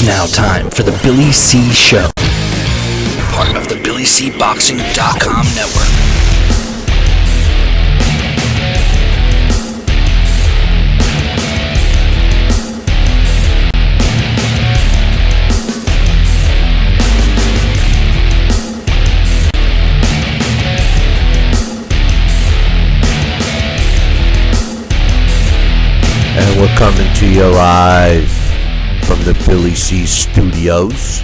It's now time for the Billy C. Show, part of the BillyCBoxing.com network. And we're coming to you live from the Billy C. Studios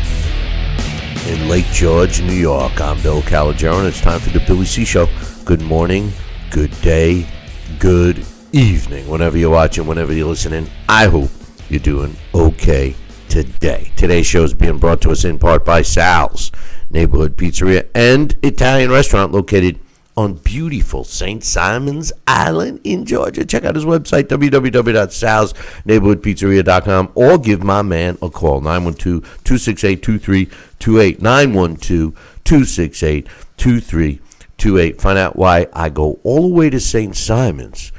in Lake George, New York. I'm Bill Calogero, and it's time for the Billy C. Show. Good morning, good day, good evening. Whenever you're watching, whenever you're listening, I hope you're doing okay today. Today's show is being brought to us in part by Sal's Neighborhood Pizzeria and Italian Restaurant located on beautiful St. Simon's Island in Georgia. Check out his website, www.salsneighborhoodpizzeria.com, or give my man a call, 912-268-2328, 912-268-2328. Find out why I go all the way to St. Simon's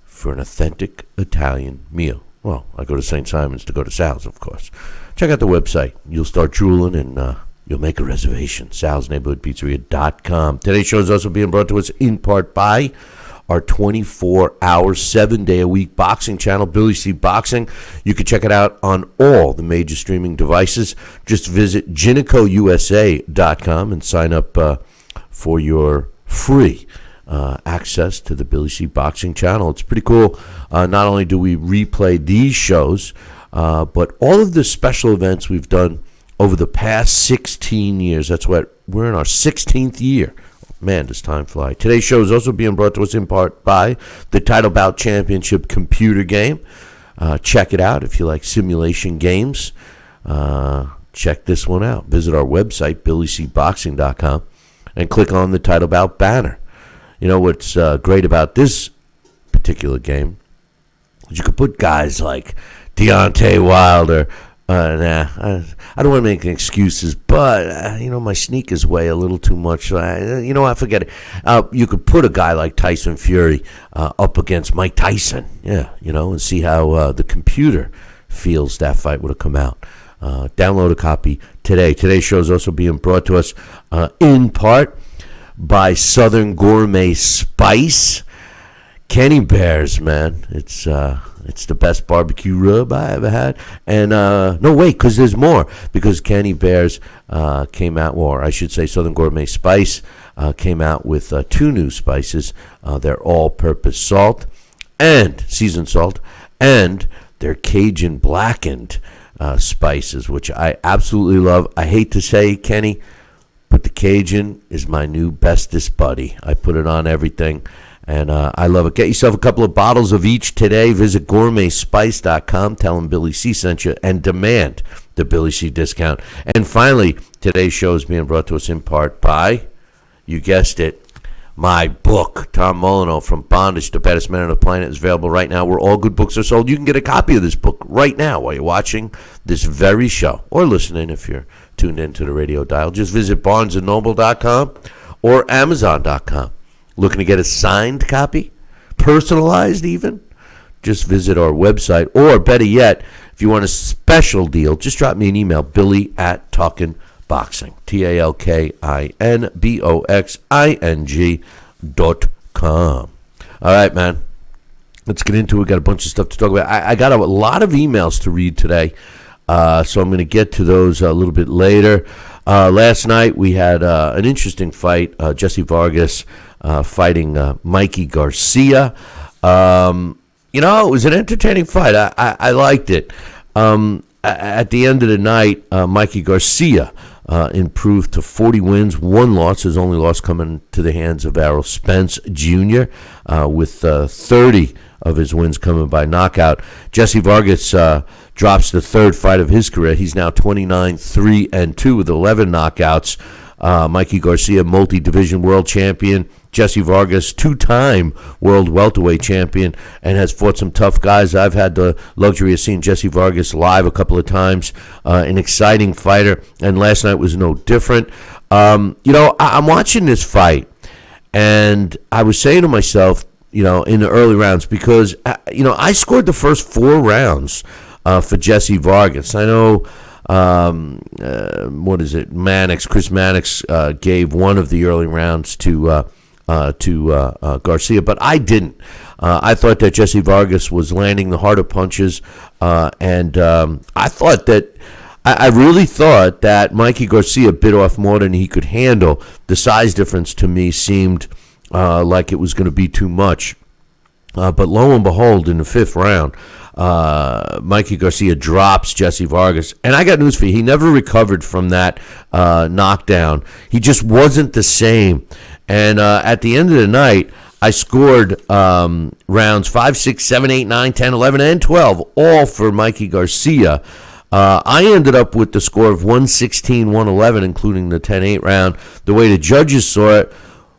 for an authentic Italian meal. Well, I go to St. Simon's to go to Sal's, of course. Check out the website. You'll start drooling and you'll make a reservation, salsneighborhoodpizzeria.com. Today's show is also being brought to us in part by our 24-hour, 7-day-a-week boxing channel, Billy C. Boxing. You can check it out on all the major streaming devices. Just visit GinicoUSA.com and sign up for your free access to the Billy C. Boxing channel. It's pretty cool. Not only do we replay these shows, but all of the special events we've done over the past 16 years. That's what we're in our 16th year. Man, does time fly. Today's show is also being brought to us in part by the Title Bout Championship computer game. Check it out if you like simulation games. Check this one out. Visit our website, BillyCBoxing.com, and click on the Title Bout banner. You know what's great about this particular game is you could put guys like Deontay Wilder. I don't want to make excuses, but, my sneakers weigh a little too much. I forget it. You could put a guy like Tyson Fury up against Mike Tyson, and see how the computer feels that fight would have come out. Download a copy today. Today's show is also being brought to us in part by Southern Gourmet Spice. Kenny Bears, man. It's the best barbecue rub I ever had. And no, wait, because there's more. Because Kenny Bears came out, or I should say Southern Gourmet Spice came out with two new spices. They're all-purpose salt and seasoned salt, and they're Cajun blackened spices, which I absolutely love. I hate to say, Kenny, but the Cajun is my new bestest buddy. I put it on everything. And I love it. Get yourself a couple of bottles of each today. Visit gourmetspice.com. Tell them Billy C sent you and demand the Billy C discount. And finally, today's show is being brought to us in part by, you guessed it, my book, Tom Molyneux, From Bondage to Baddest Man on the Planet, is available right now where all good books are sold. You can get a copy of this book right now while you're watching this very show or listening if you're tuned into the radio dial. Just visit barnesandnoble.com or amazon.com. Looking to get a signed copy? Personalized even? Just visit our website. Or better yet, if you want a special deal, just drop me an email, billy@talkinboxing, TALKINBOXING.com. All right, man. Let's get into it. We got a bunch of stuff to talk about. I got a lot of emails to read today, so I'm going to get to those a little bit later. Last night we had an interesting fight. Jessie Vargas fighting Mikey Garcia. It was an entertaining fight. I liked it. At the end of the night, Mikey Garcia improved to 40 wins, 1 loss. His only loss coming to the hands of Errol Spence Jr., with 30 of his wins coming by knockout. Jessie Vargas drops the third fight of his career. He's now 29-3-2 with 11 knockouts. Mikey Garcia, multi-division world champion. Jessie Vargas, 2-time world welterweight champion, and has fought some tough guys. I've had the luxury of seeing Jessie Vargas live a couple of times. An exciting fighter, and last night was no different. I'm watching this fight, and I was saying to myself, in the early rounds, because, I scored the first 4 rounds for Jessie Vargas. I know, Chris Mannix gave one of the early rounds to Garcia, but I didn't. I thought that Jessie Vargas was landing the harder punches, and I really thought that Mikey Garcia bit off more than he could handle. The size difference to me seemed like it was going to be too much. But lo and behold, in the fifth round, Mikey Garcia drops Jessie Vargas. And I got news for you. He never recovered from that knockdown. He just wasn't the same. And at the end of the night, I scored rounds 5, 6, 7, 8, 9, 10, 11, and 12, all for Mikey Garcia. I ended up with the score of 116-111, including the 10-8 round. The way the judges saw it,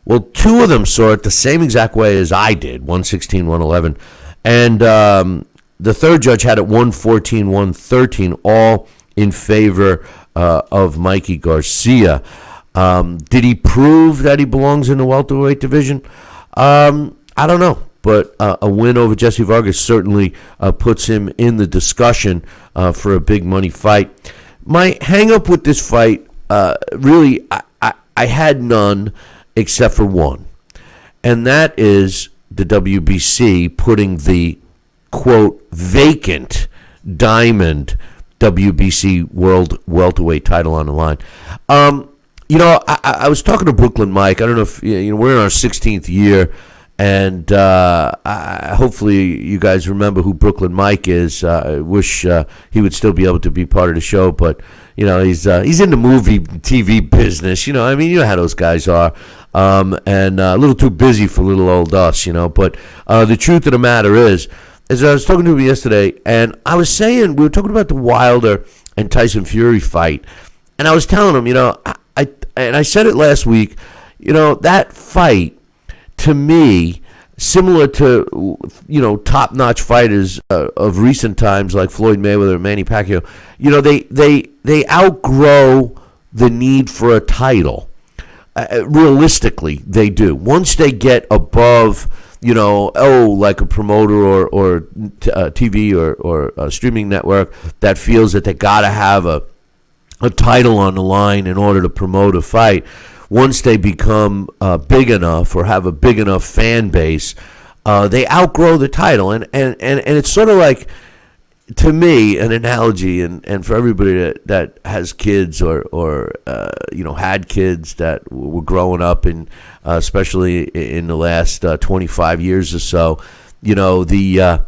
well, two of them saw it the same exact way as I did, 116-111. And the third judge had it 114-113, all in favor of Mikey Garcia. Did he prove that he belongs in the welterweight division? I don't know. But a win over Jessie Vargas certainly puts him in the discussion for a big money fight. My hang-up with this fight, really, I had none except for one. And that is the WBC putting the, quote, vacant diamond WBC World Welterweight title on the line. I was talking to Brooklyn Mike. I don't know if, we're in our 16th year. And hopefully you guys remember who Brooklyn Mike is. I wish he would still be able to be part of the show, but he's in the movie TV business. You know how those guys are, and a little too busy for little old us. But the truth of the matter is I was talking to him yesterday, and I was saying we were talking about the Wilder and Tyson Fury fight, and I was telling him, I said it last week, that fight. To me, similar to top-notch fighters of recent times like Floyd Mayweather and Manny Pacquiao, they outgrow the need for a title. Realistically, they do. Once they get above, like a promoter or TV or a streaming network that feels that they got to have a title on the line in order to promote a fight. Once they become big enough or have a big enough fan base, they outgrow the title. And it's sort of like, to me, an analogy, and for everybody that has kids or had kids that were growing up, in, especially in the last 25 years or so, the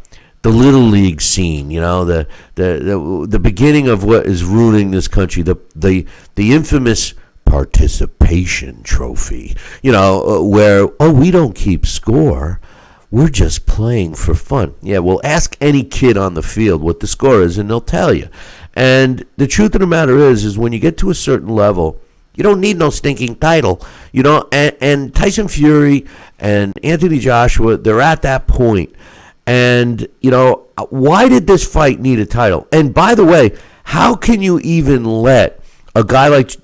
little league scene, the beginning of what is ruining this country, the infamous participation trophy, where, we don't keep score. We're just playing for fun. Yeah, well, ask any kid on the field what the score is, and they'll tell you. And the truth of the matter is when you get to a certain level, you don't need no stinking title, and Tyson Fury and Anthony Joshua, they're at that point. And, why did this fight need a title? And by the way, how can you even let a guy like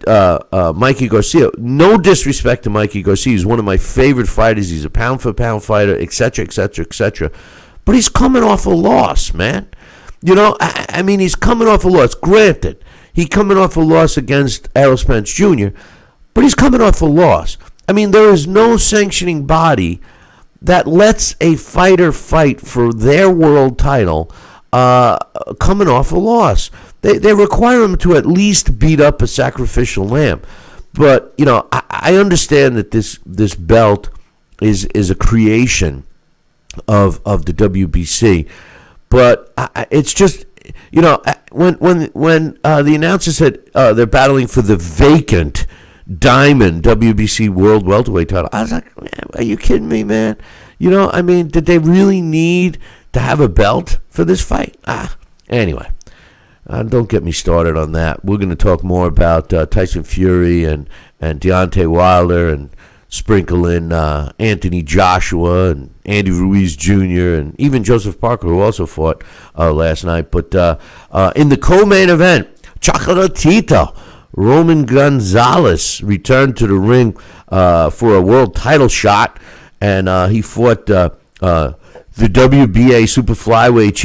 Mikey Garcia, no disrespect to Mikey Garcia, he's one of my favorite fighters. He's a pound-for-pound fighter, etc., etc., etc. But he's coming off a loss, man. He's coming off a loss. Granted, he's coming off a loss against Errol Spence Jr., but he's coming off a loss. There is no sanctioning body that lets a fighter fight for their world title coming off a loss. They require him to at least beat up a sacrificial lamb. But, I understand that this belt is a creation of the WBC. But it's just, when the announcer said they're battling for the vacant diamond WBC World Welterweight title, I was like, man, are you kidding me, man? Did they really need to have a belt for this fight? Anyway. Don't get me started on that. We're going to talk more about Tyson Fury and Deontay Wilder, and sprinkle in Anthony Joshua and Andy Ruiz Jr. and even Joseph Parker, who also fought last night. But in the co-main event, Chocolatito, Roman Gonzalez returned to the ring for a world title shot, and he fought the WBA super flyweight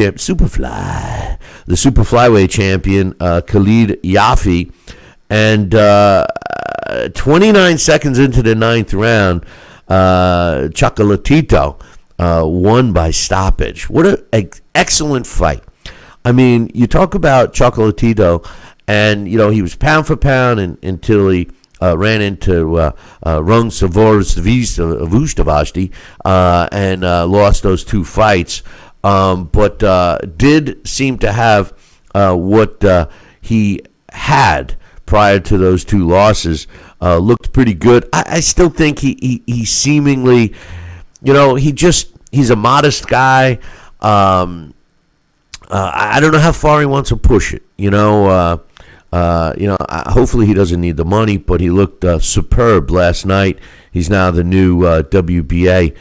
the super flyweight champion, Khalid Yafi. And 29 seconds into the ninth round, Chocolatito won by stoppage. What an excellent fight. I mean, you talk about Chocolatito, and, you know, he was pound for pound until he ran into Rung Vustavashti and lost those two fights, but did seem to have what he had prior to those two losses. Looked pretty good. I still think he seemingly, you know, he's a modest guy. I don't know how far he wants to push it, you know. Hopefully he doesn't need the money, but he looked superb last night. He's now the new WBA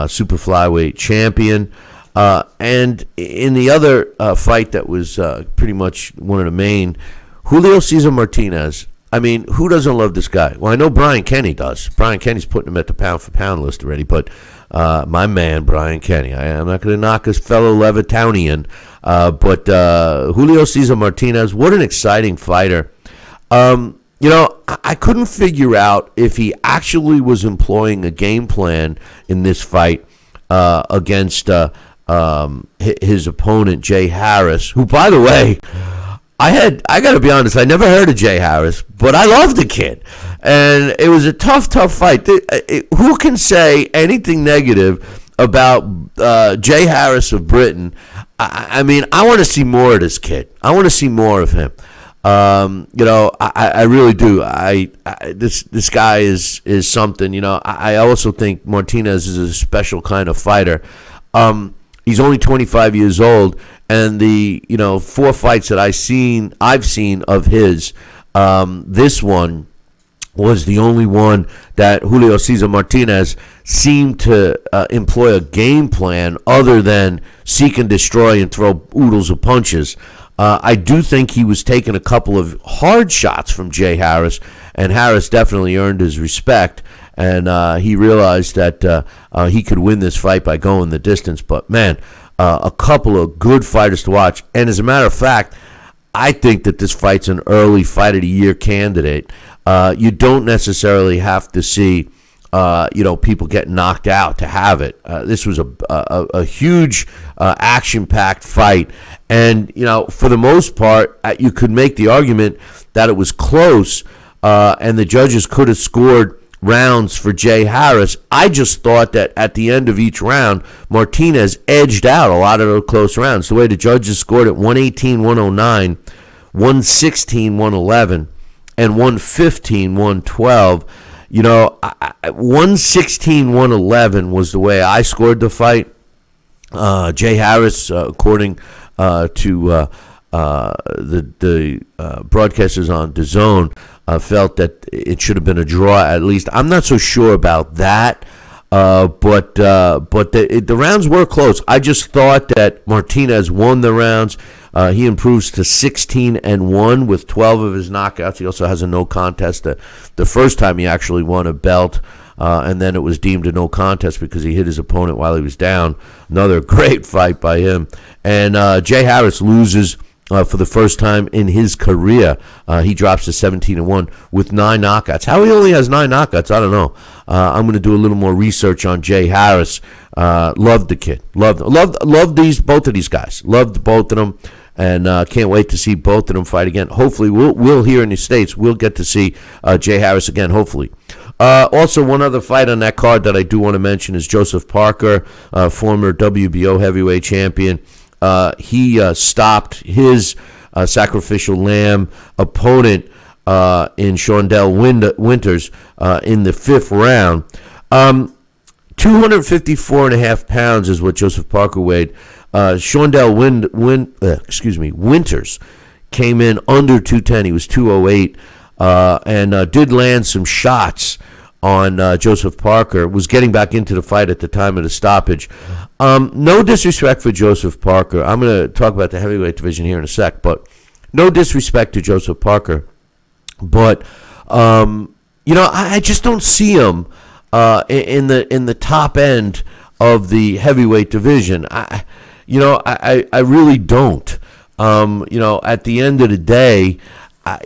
super flyweight champion. And in the other fight that was pretty much one of the main, Julio Cesar Martinez. I mean, who doesn't love this guy? Well, I know Brian Kenny does. Brian Kenny's putting him at the pound-for-pound list already, but my man, Brian Kenny. I'm not going to knock his fellow Levittown, but Julio Cesar Martinez, what an exciting fighter. You know, I couldn't figure out if he actually was employing a game plan in this fight against his opponent, Jay Harris, who, by the way, I got to be honest, I never heard of Jay Harris, but I love the kid. And it was a tough fight. Who can say anything negative about Jay Harris of Britain? I mean, I want to see more of this kid. I want to see more of him. You know, I really do. This guy is something. You know, I also think Martinez is a special kind of fighter. He's only 25 years old, and the 4 fights that I've seen of his, this one was the only one that Julio Cesar Martinez seemed to employ a game plan other than seek and destroy and throw oodles of punches. I do think he was taking a couple of hard shots from Jay Harris, and Harris definitely earned his respect. And he realized that he could win this fight by going the distance. But, man, a couple of good fighters to watch. And as a matter of fact, I think that this fight's an early Fight of the Year candidate. You don't necessarily have to see, people get knocked out to have it. This was a huge action-packed fight. And, for the most part, you could make the argument that it was close and the judges could have scored rounds for Jay Harris. I just thought that at the end of each round, Martinez edged out a lot of those close rounds. The way the judges scored it, 118-109, 116-111, and 115-112. 116-111 was the way I scored the fight. Jay Harris, according to the broadcasters on DAZN, felt that it should have been a draw at least. I'm not so sure about that, but the rounds were close. I just thought that Martinez won the rounds. He improves to 16-1 with 12 of his knockouts. He also has a no contest. The first time he actually won a belt, and then it was deemed a no contest because he hit his opponent while he was down. Another great fight by him. And Jay Harris loses for the first time in his career. He drops to 17-1 with 9 knockouts. How he only has 9 knockouts, I don't know. I'm going to do a little more research on Jay Harris. Loved the kid. Loved both of these guys. Loved both of them. And can't wait to see both of them fight again. Hopefully, we'll here in the States, we'll get to see Jay Harris again, hopefully. Also, one other fight on that card that I do want to mention is Joseph Parker, former WBO heavyweight champion. He stopped his sacrificial lamb opponent in Shondell Winters in the 5th round. 254.5 pounds is what Joseph Parker weighed. Shondell Winters came in under 210. He was 208 and did land some shots on Joseph Parker. Was getting back into the fight at the time of the stoppage. No disrespect for Joseph Parker. I'm going to talk about the heavyweight division here in a sec, but no disrespect to Joseph Parker. But I just don't see him in the top end of the heavyweight division. I really don't. At the end of the day, I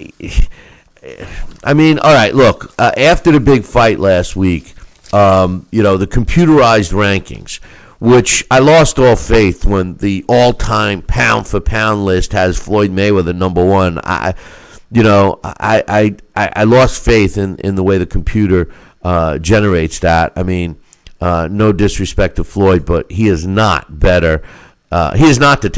mean, all right, look, after the big fight last week, the computerized rankings, which I lost all faith when the all-time pound-for-pound list has Floyd Mayweather number one. I lost faith in the way the computer generates that. I mean, no disrespect to Floyd, but he is not better. He is not the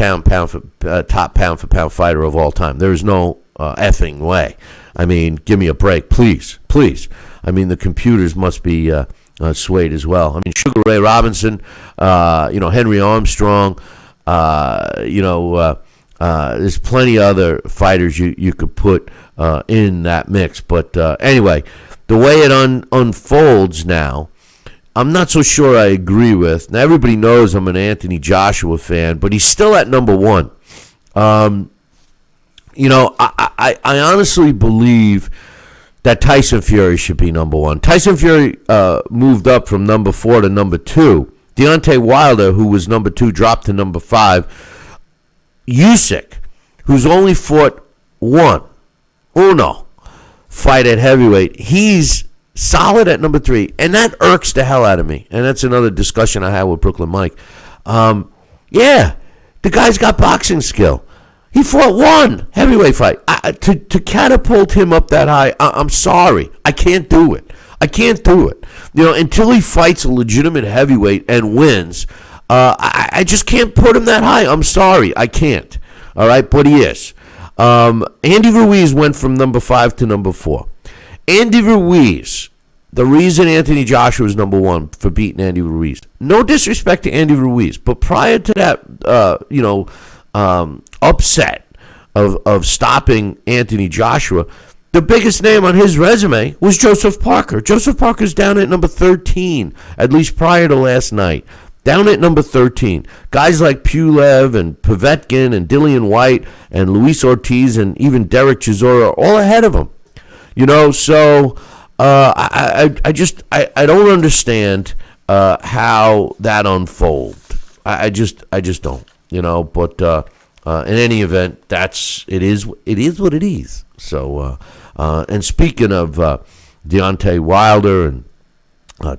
top pound-for-pound fighter of all time. There is no effing way. I mean, give me a break, please. I mean, the computers must be swayed as well. I mean, Sugar Ray Robinson, Henry Armstrong, there's plenty of other fighters you could put in that mix. But anyway, the way it unfolds now, I'm not so sure I agree with. Now, everybody knows I'm an Anthony Joshua fan, but he's still at number one. I honestly believe that Tyson Fury should be number one. Tyson Fury moved up from number 4 to number 2. Deontay Wilder, who was number 2, dropped to number 5. Usyk, who's only fought uno fight at heavyweight, he's solid at number 3, and that irks the hell out of me. And that's another discussion I had with Brooklyn Mike. The guy's got boxing skill. He fought one heavyweight fight. To catapult him up that high, I'm sorry. I can't do it. Until he fights a legitimate heavyweight and wins, I just can't put him that high. I'm sorry. I can't. All right? But he is. Andy Ruiz went from number 5 to number 4. Andy Ruiz, the reason Anthony Joshua is number 1 for beating Andy Ruiz. No disrespect to Andy Ruiz, but prior to that, upset of stopping Anthony Joshua, the biggest name on his resume was Joseph Parker. Joseph Parker's down at number 13, at least prior to last night. Down at number 13. Guys like Pulev and Povetkin and Dillian White and Luis Ortiz and even Derek Chisora are all ahead of him. So I don't understand how that unfolds. I just don't. But in any event, it is what it is. So, and speaking of Deontay Wilder and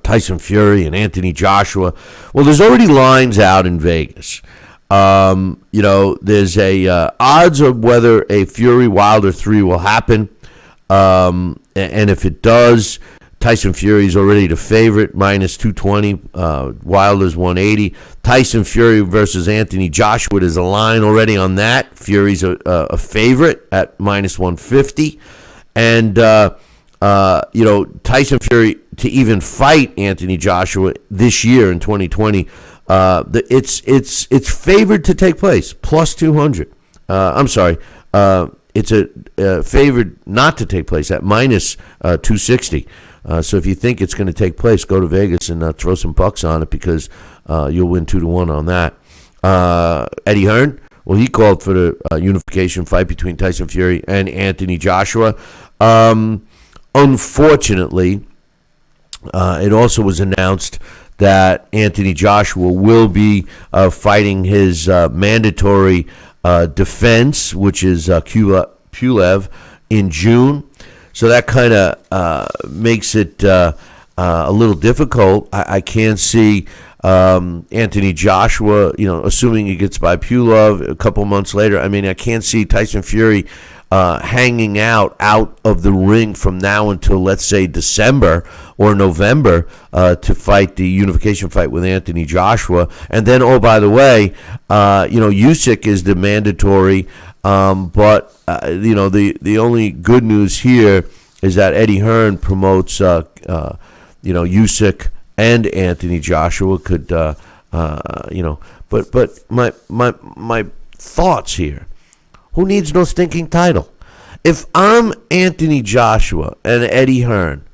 Tyson Fury and Anthony Joshua, well, there's already lines out in Vegas. There's a odds of whether a Fury Wilder 3 will happen, and if it does, Tyson Fury's already the favorite, minus 220. Wilder's 180. Tyson Fury versus Anthony Joshua, there's a line already on that. Fury's a favorite at minus 150. And, Tyson Fury to even fight Anthony Joshua this year in 2020, it's favored to take place, plus 200. It's favored not to take place at minus 260. So if you think it's going to take place, go to Vegas and throw some bucks on it, because you'll win 2-1 on that. Eddie Hearn, well, he called for the unification fight between Tyson Fury and Anthony Joshua. Unfortunately, it also was announced that Anthony Joshua will be fighting his mandatory defense, which is Pulev, in June. So that kind of makes it a little difficult. I can't see Anthony Joshua, assuming he gets by Pulev a couple months later. I mean, I can't see Tyson Fury hanging out of the ring from now until, let's say, December or November to fight the unification fight with Anthony Joshua. And then, oh, by the way, Usyk is the mandatory. But the only good news here is that Eddie Hearn promotes Usyk and Anthony Joshua could but my thoughts here. Who needs no stinking title? If I'm Anthony Joshua and Eddie Hearn,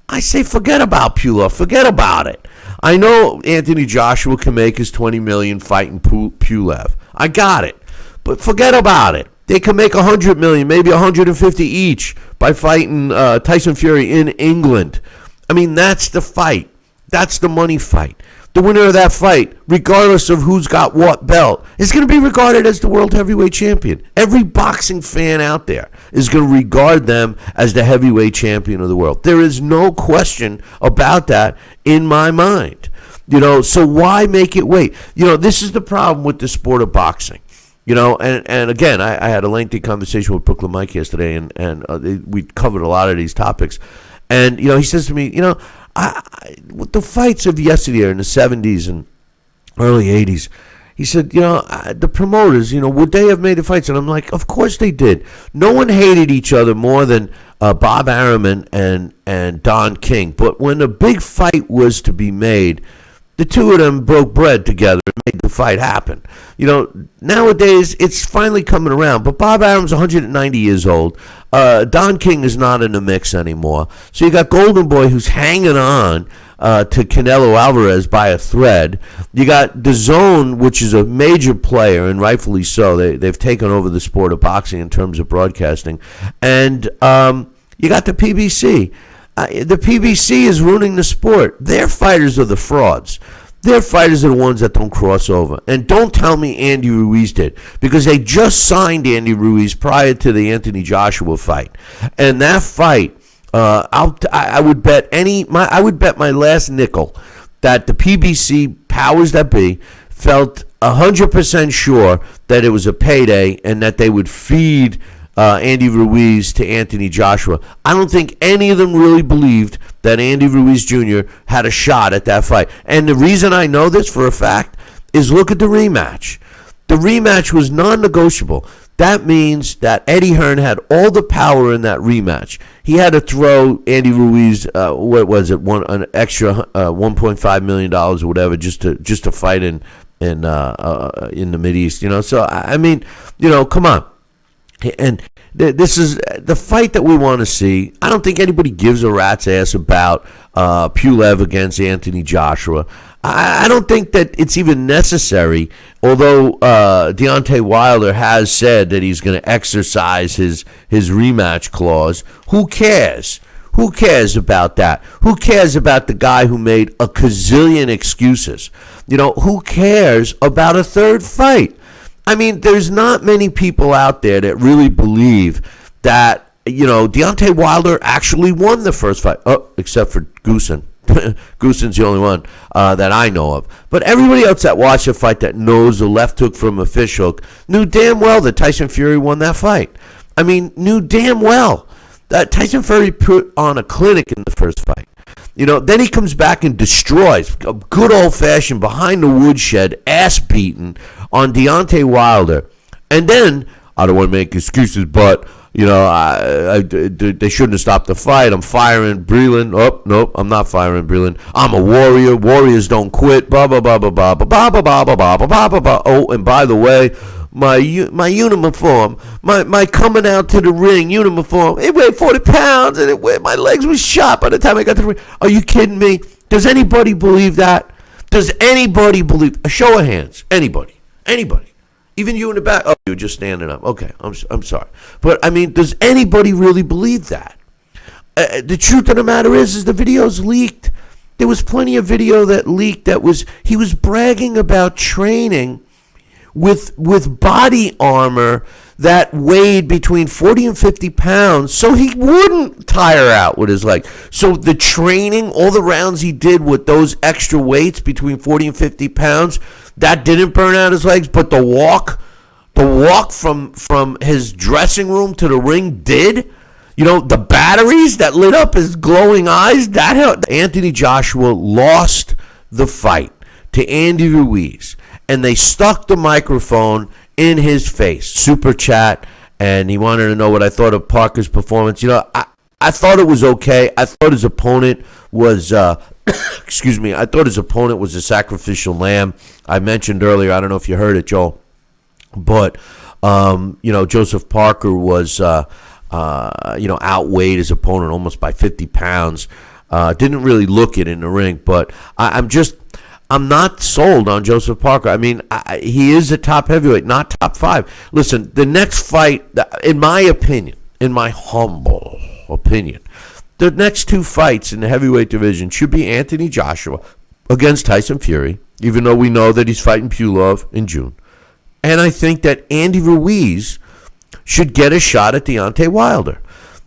I say forget about Pulev, forget about it. I know Anthony Joshua can make his $20 million fighting Pulev. I got it. But forget about it. They can make $100 million, maybe $150 each by fighting Tyson Fury in England. I mean, that's the fight. That's the money fight. the winner of that fight, regardless of who's got what belt, is going to be regarded as the world heavyweight champion. Every boxing fan out there is going to regard them as the heavyweight champion of the world. There is no question about that in my mind. So why make it wait? This is the problem with the sport of boxing. And again, I had a lengthy conversation with Brooklyn Mike yesterday, and we covered a lot of these topics. And, he says to me, with the fights of yesterday in the 70s and early 80s, he said, the promoters, would they have made the fights? And I'm like, of course they did. No one hated each other more than Bob Arum and Don King. But when a big fight was to be made, the two of them broke bread together and made the fight happen. Nowadays, it's finally coming around. But Bob Arum's 190 years old. Don King is not in the mix anymore. So you got Golden Boy, who's hanging on to Canelo Alvarez by a thread. You got DAZN, which is a major player, and rightfully so. They've taken over the sport of boxing in terms of broadcasting. And you got the PBC. The PBC is ruining the sport. Their fighters are the frauds. Their fighters are the ones that don't cross over. And don't tell me Andy Ruiz did, because they just signed Andy Ruiz prior to the Anthony Joshua fight. And that fight, I would bet my last nickel that the PBC powers that be felt 100% sure that it was a payday and that they would feed Andy Ruiz to Anthony Joshua. I don't think any of them really believed that Andy Ruiz Jr. had a shot at that fight. And the reason I know this for a fact is look at the rematch. The rematch was non-negotiable. That means that Eddie Hearn had all the power in that rematch. He had to throw Andy Ruiz, an extra $1.5 million or whatever, just to fight in the Mideast. So I mean, come on. And this is the fight that we want to see. I don't think anybody gives a rat's ass about Pulev against Anthony Joshua. I don't think that it's even necessary, although Deontay Wilder has said that he's going to exercise his rematch clause. Who cares? Who cares about that? Who cares about the guy who made a gazillion excuses? Who cares about a third fight? I mean, there's not many people out there that really believe that, Deontay Wilder actually won the first fight. Oh, except for Goosen. Goosen's the only one that I know of. But everybody else that watched the fight that knows the left hook from a fish hook knew damn well that Tyson Fury won that fight. I mean, knew damn well that Tyson Fury put on a clinic in the first fight. Then he comes back and destroys a good old-fashioned behind the woodshed ass beating on Deontay Wilder. And then, I don't want to make excuses, but, they shouldn't have stopped the fight. I'm firing Breland. Oh, nope, I'm not firing Breland. I'm a warrior. Warriors don't quit. Blah, blah, blah, blah, blah, blah, blah, blah, blah, blah, blah, blah, blah, blah. Oh, and by the way, my uniform, my coming out to the ring uniform, it weighed 40 pounds, and my legs were shot by the time I got to the ring. Are you kidding me? Does anybody believe that? Does anybody believe? A show of hands. Anybody. Even you in the back. Oh, you're just standing up. Okay, I'm sorry. But, I mean, does anybody really believe that? The truth of the matter is the video's leaked. There was plenty of video that leaked he was bragging about training with body armor that weighed between 40 and 50 pounds so he wouldn't tire out with his leg. So the training, all the rounds he did with those extra weights between 40 and 50 pounds, that didn't burn out his legs, but the walk from his dressing room to the ring did. The batteries that lit up his glowing eyes, that helped. Anthony Joshua lost the fight to Andy Ruiz, and they stuck the microphone in his face. Super chat, and he wanted to know what I thought of Parker's performance. I thought it was okay. I thought his opponent was, excuse me, I thought his opponent was a sacrificial lamb. I mentioned earlier, I don't know if you heard it, Joel, but, Joseph Parker was, outweighed his opponent almost by 50 pounds. Didn't really look it in the ring, but I'm not sold on Joseph Parker. I mean, he is a top heavyweight, not top 5. Listen, the next fight, in my opinion, in my humble opinion, the next 2 fights in the heavyweight division should be Anthony Joshua against Tyson Fury, even though we know that he's fighting Pulov in June. And I think that Andy Ruiz should get a shot at Deontay Wilder.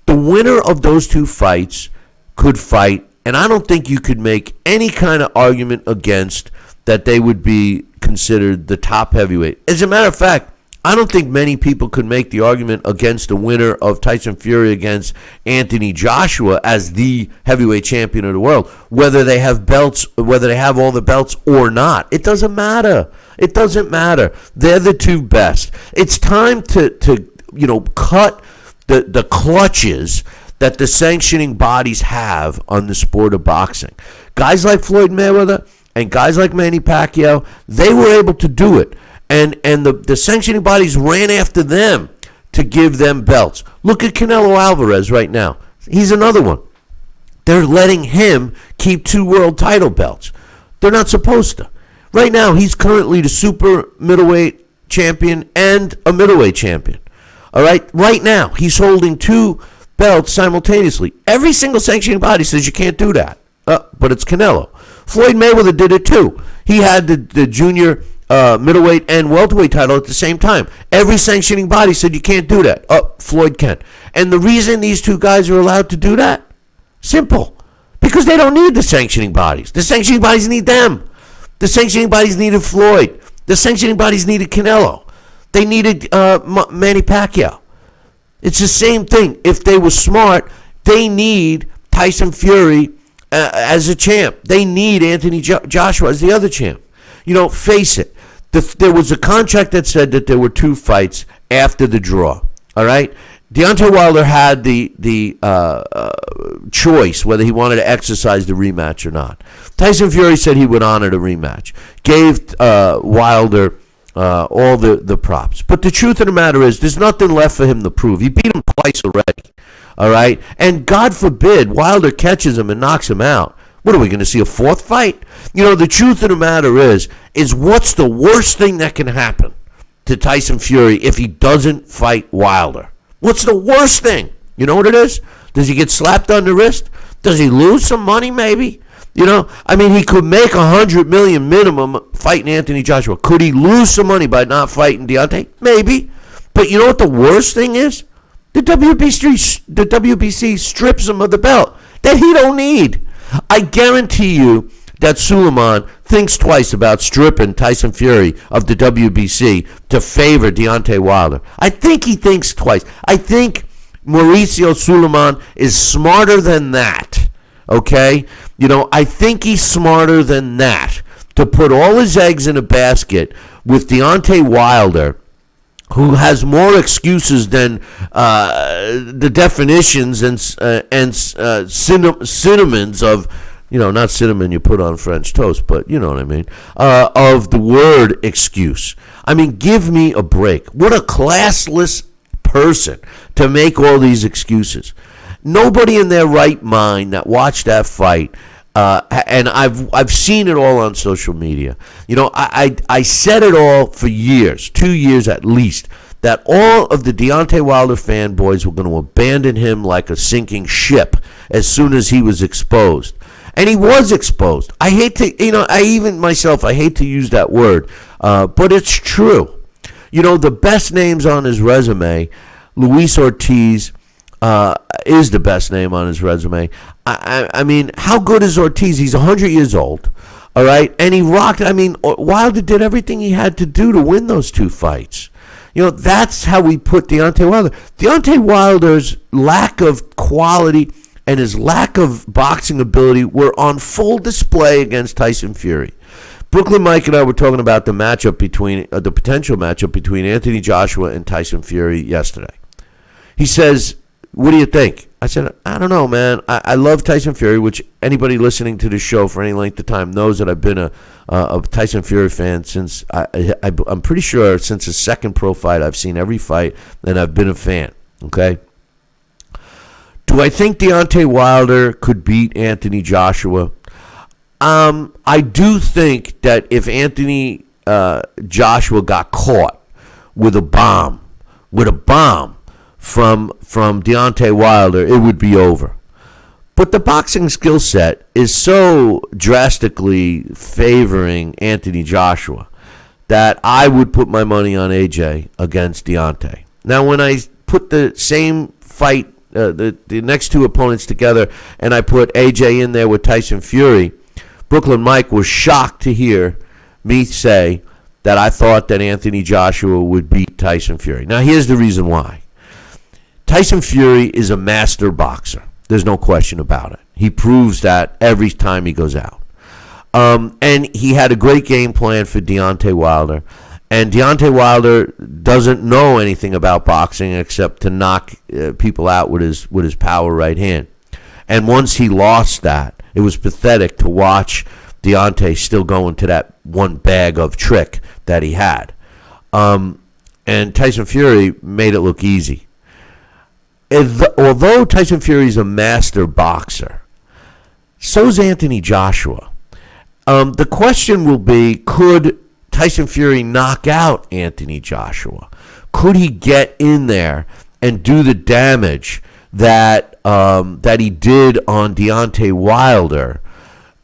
The winner of those two fights could fight, and I don't think you could make any kind of argument against that they would be considered the top heavyweight. As a matter of fact, I don't think many people could make the argument against the winner of Tyson Fury against Anthony Joshua as the heavyweight champion of the world, whether they have belts, whether they have all the belts or not. It doesn't matter. It doesn't matter. They're the two best. It's time to cut the clutches that the sanctioning bodies have on the sport of boxing. Guys like Floyd Mayweather and guys like Manny Pacquiao, they were able to do it. And the sanctioning bodies ran after them to give them belts. Look at Canelo Alvarez right now. He's another one. They're letting him keep 2 world title belts. They're not supposed to. Right now, he's currently the super middleweight champion and a middleweight champion. All right? Right now, he's holding 2 belts simultaneously. Every single sanctioning body says you can't do that. But it's Canelo. Floyd Mayweather did it too. He had the junior middleweight and welterweight title at the same time. Every sanctioning body said you can't do that. Floyd can. And the reason these 2 guys are allowed to do that? Simple. Because they don't need the sanctioning bodies. The sanctioning bodies need them. The sanctioning bodies needed Floyd. The sanctioning bodies needed Canelo. They needed Manny Pacquiao. It's the same thing. If they were smart, they need Tyson Fury as a champ. They need Anthony Joshua as the other champ. Face it. There was a contract that said that there were 2 fights after the draw. All right? Deontay Wilder had the choice whether he wanted to exercise the rematch or not. Tyson Fury said he would honor the rematch. Gave Wilder all the props. But the truth of the matter is there's nothing left for him to prove. He beat him twice already. All right? And God forbid Wilder catches him and knocks him out. What are we going to see, a 4th fight? The truth of the matter is what's the worst thing that can happen to Tyson Fury if he doesn't fight Wilder? What's the worst thing? You know what it is? Does he get slapped on the wrist? Does he lose some money maybe? He could make $100 million minimum fighting Anthony Joshua. Could he lose some money by not fighting Deontay? Maybe. But you know what the worst thing is? The WBC strips him of the belt that he don't need. I guarantee you that Suleiman thinks twice about stripping Tyson Fury of the WBC to favor Deontay Wilder. I think he thinks twice. I think Mauricio Suleiman is smarter than that, okay? I think he's smarter than that to put all his eggs in a basket with Deontay Wilder, who has more excuses than the definitions and synonyms of, not cinnamon you put on French toast, but you know what I mean, of the word excuse. Give me a break. What a classless person to make all these excuses. Nobody in their right mind that watched that fight, and I've seen it all on social media. I said it all for years, 2 years at least, that all of the Deontay Wilder fanboys were going to abandon him like a sinking ship as soon as he was exposed. And he was exposed. I hate to, I hate to use that word, but it's true. The best names on his resume, Luis Ortiz is the best name on his resume. How good is Ortiz? He's 100 years old, all right? And he rocked. Wilder did everything he had to do to win those 2 fights. That's how we put Deontay Wilder. Deontay Wilder's lack of quality and his lack of boxing ability were on full display against Tyson Fury. Brooklyn Mike and I were talking about the potential matchup between Anthony Joshua and Tyson Fury yesterday. He says, "What do you think?" I said, "I don't know, man. I love Tyson Fury," which anybody listening to this show for any length of time knows that I've been a Tyson Fury fan since I'm pretty sure since his second pro fight. I've seen every fight and I've been a fan. Okay. Do I think Deontay Wilder could beat Anthony Joshua? I do think that if Anthony Joshua got caught with a bomb from Deontay Wilder, it would be over. But the boxing skill set is so drastically favoring Anthony Joshua that I would put my money on AJ against Deontay. Now, when I put the same fight, the next two opponents together, and I put AJ in there with Tyson Fury, Brooklyn Mike was shocked to hear me say that I thought that Anthony Joshua would beat Tyson Fury. Now, here's the reason why. Tyson Fury is a master boxer. There's no question about it. He proves that every time he goes out. And he had a great game plan for Deontay Wilder. And Deontay Wilder doesn't know anything about boxing except to knock people out with his power right hand. And once he lost that, it was pathetic to watch Deontay still going to that one bag of trick that he had. And Tyson Fury made it look easy. Although Tyson Fury is a master boxer, so is Anthony Joshua. The question will be, could Tyson Fury knock out Anthony Joshua? Could he get in there and do the damage that he did on Deontay Wilder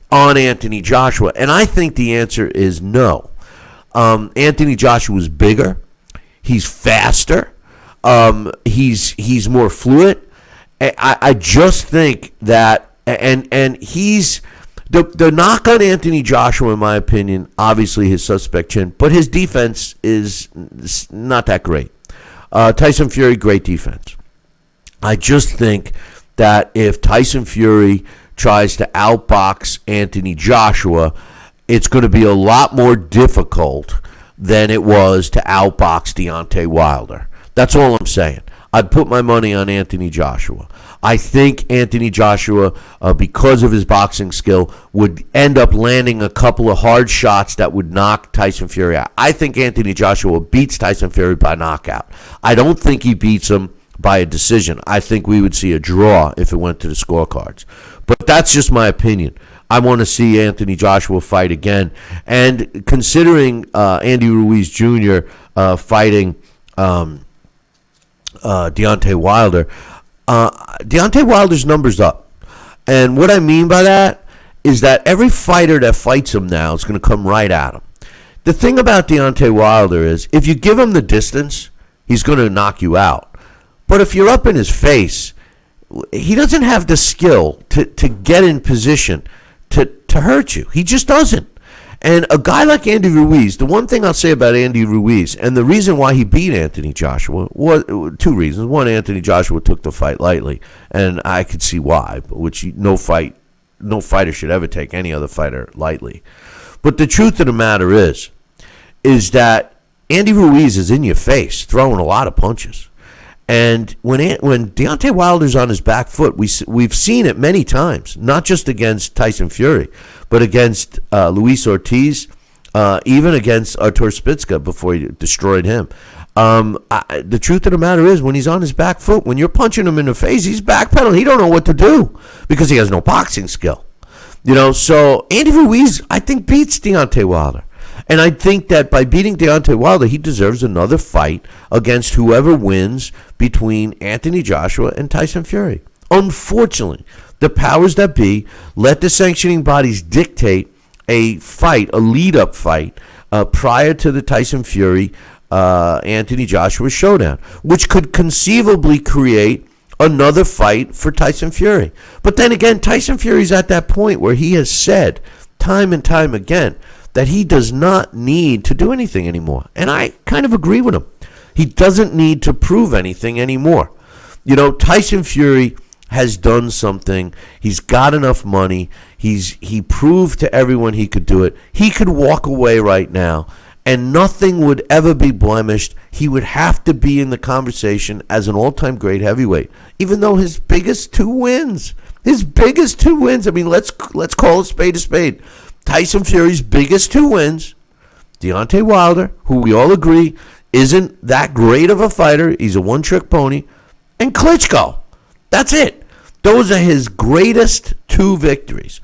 on Anthony Joshua? And I think the answer is no. Anthony Joshua is bigger. He's faster. He's more fluid. I just think that, and he's the knock on Anthony Joshua, in my opinion, obviously his suspect chin, but his defense is not that great. Tyson Fury, great defense. I just think that if Tyson Fury tries to outbox Anthony Joshua, it's going to be a lot more difficult than it was to outbox Deontay Wilder. That's all I'm saying. I'd put my money on Anthony Joshua. I think Anthony Joshua, because of his boxing skill, would end up landing a couple of hard shots that would knock Tyson Fury out. I think Anthony Joshua beats Tyson Fury by knockout. I don't think he beats him by a decision. I think we would see a draw if it went to the scorecards. But that's just my opinion. I want to see Anthony Joshua fight again. And considering Andy Ruiz Jr. Fighting Deontay Wilder, Deontay Wilder's number's up. And what I mean by that is that every fighter that fights him now is going to come right at him. The thing about Deontay Wilder is if you give him the distance, he's going to knock you out. But if you're up in his face, he doesn't have the skill to get in position to hurt you. He just doesn't. And a guy like Andy Ruiz, the one thing I'll say about Andy Ruiz, and the reason why he beat Anthony Joshua, was two reasons. One, Anthony Joshua took the fight lightly, and I could see why, which no fighter should ever take any other fighter lightly. But the truth of the matter is that Andy Ruiz is in your face, throwing a lot of punches. And when Deontay Wilder's on his back foot, we've seen it many times, not just against Tyson Fury, but against Luis Ortiz, even against Artur Spitska before he destroyed him. The truth of the matter is, when he's on his back foot, when you're punching him in the face, he's backpedaling. He don't know what to do because he has no boxing skill. So Andy Ruiz, I think, beats Deontay Wilder. And I think that by beating Deontay Wilder, he deserves another fight against whoever wins between Anthony Joshua and Tyson Fury. Unfortunately, the powers that be let the sanctioning bodies dictate a fight, a lead-up fight, prior to the Tyson Fury Anthony Joshua showdown, which could conceivably create another fight for Tyson Fury. But then again, Tyson Fury's at that point where he has said time and time again that he does not need to do anything anymore. And I kind of agree with him. He doesn't need to prove anything anymore. Tyson Fury has done something. He's got enough money. He proved to everyone he could do it. He could walk away right now and nothing would ever be blemished. He would have to be in the conversation as an all-time great heavyweight, even though his biggest two wins, I mean, let's call a spade. Tyson Fury's biggest two wins, Deontay Wilder, who we all agree isn't that great of a fighter. He's a one-trick pony. And Klitschko. That's it. Those are his greatest two victories.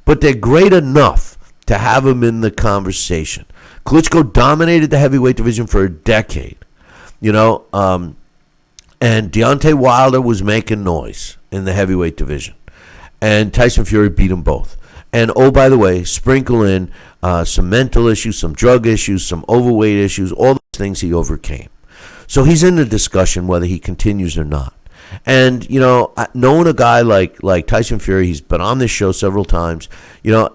But they're great enough to have him in the conversation. Klitschko dominated the heavyweight division for a decade. And Deontay Wilder was making noise in the heavyweight division. and Tyson Fury beat them both. And, oh, by the way, sprinkle in some mental issues, some drug issues, some overweight issues, all those things he overcame. So he's in the discussion whether he continues or not. And, knowing a guy like Tyson Fury, he's been on this show several times.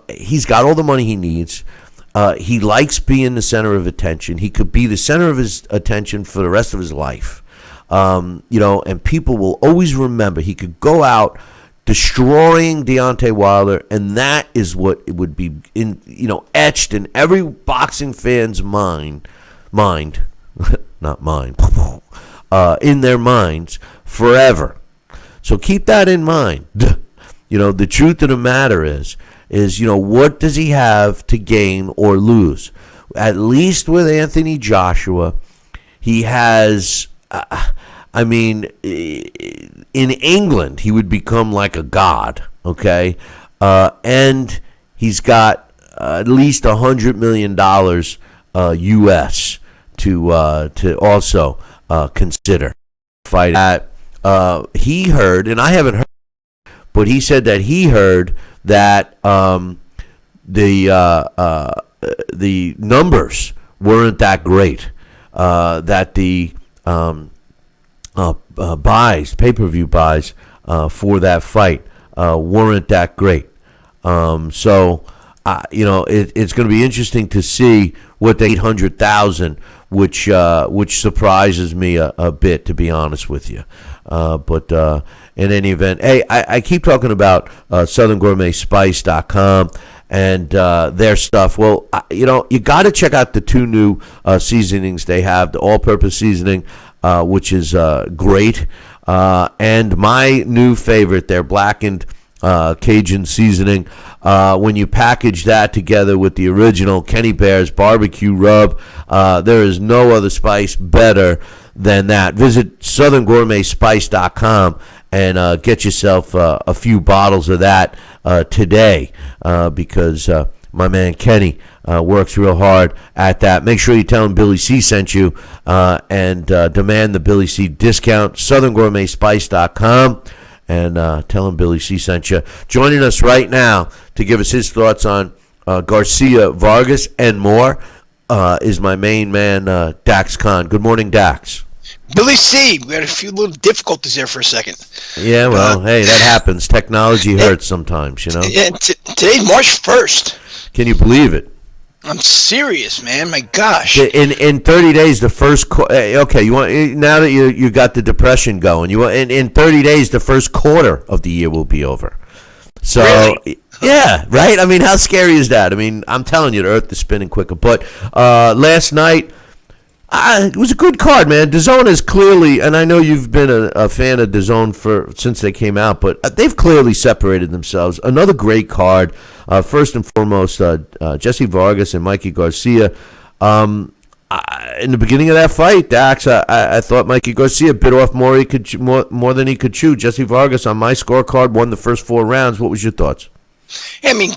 He's got all the money he needs. He likes being the center of attention. He could be the center of his attention for the rest of his life. And people will always remember he could go out destroying Deontay Wilder, and that is what it would be etched in every boxing fan's mind, not mine, in their minds forever. So keep that in mind. The truth of the matter is what does he have to gain or lose? At least with Anthony Joshua, he has. In England, he would become like a god, okay? And he's got at least $100 million U.S. to also consider fight at. He heard, and I haven't heard, but he said that he heard that the numbers weren't that great, that the pay-per-view buys for that fight weren't that great. It's going to be interesting to see what the 800,000, which surprises me a bit, to be honest with you. But in any event, hey, I keep talking about SouthernGourmetSpice.com and their stuff. Well, you got to check out the two new seasonings they have, the all-purpose seasoning, which is great, and my new favorite, their blackened Cajun seasoning. When you package that together with the original Kenny Bear's barbecue rub, there is no other spice better than that. Visit SouthernGourmetSpice.com and get yourself a few bottles of that today, because my man Kenny works real hard at that. Make sure you tell him Billy C sent you, and demand the Billy C discount. SouthernGourmetSpice.com, and tell him Billy C sent you. Joining us right now to give us his thoughts on Garcia, Vargas, and more is my main man, Dax Khan. Good morning, Dax. Billy C, we had a few little difficulties there for a second. Yeah, well, hey, that happens. Technology hurts sometimes, Yeah, today's March 1st. Can you believe it? I'm serious, man. My gosh. In 30 days, the first okay. You want, now that you got the depression going, in 30 days, the first quarter of the year will be over. So really? Yeah, right. I mean, how scary is that? I mean, I'm telling you, the earth is spinning quicker. But last night, it was a good card, man. DAZN is clearly, and I know you've been a fan of DAZN since they came out, but they've clearly separated themselves. Another great card. First and foremost, Jessie Vargas and Mikey Garcia. In the beginning of that fight, Dax, I thought Mikey Garcia bit off more than he could chew. Jessie Vargas, on my scorecard, won the first 4 rounds. What was your thoughts? I mean,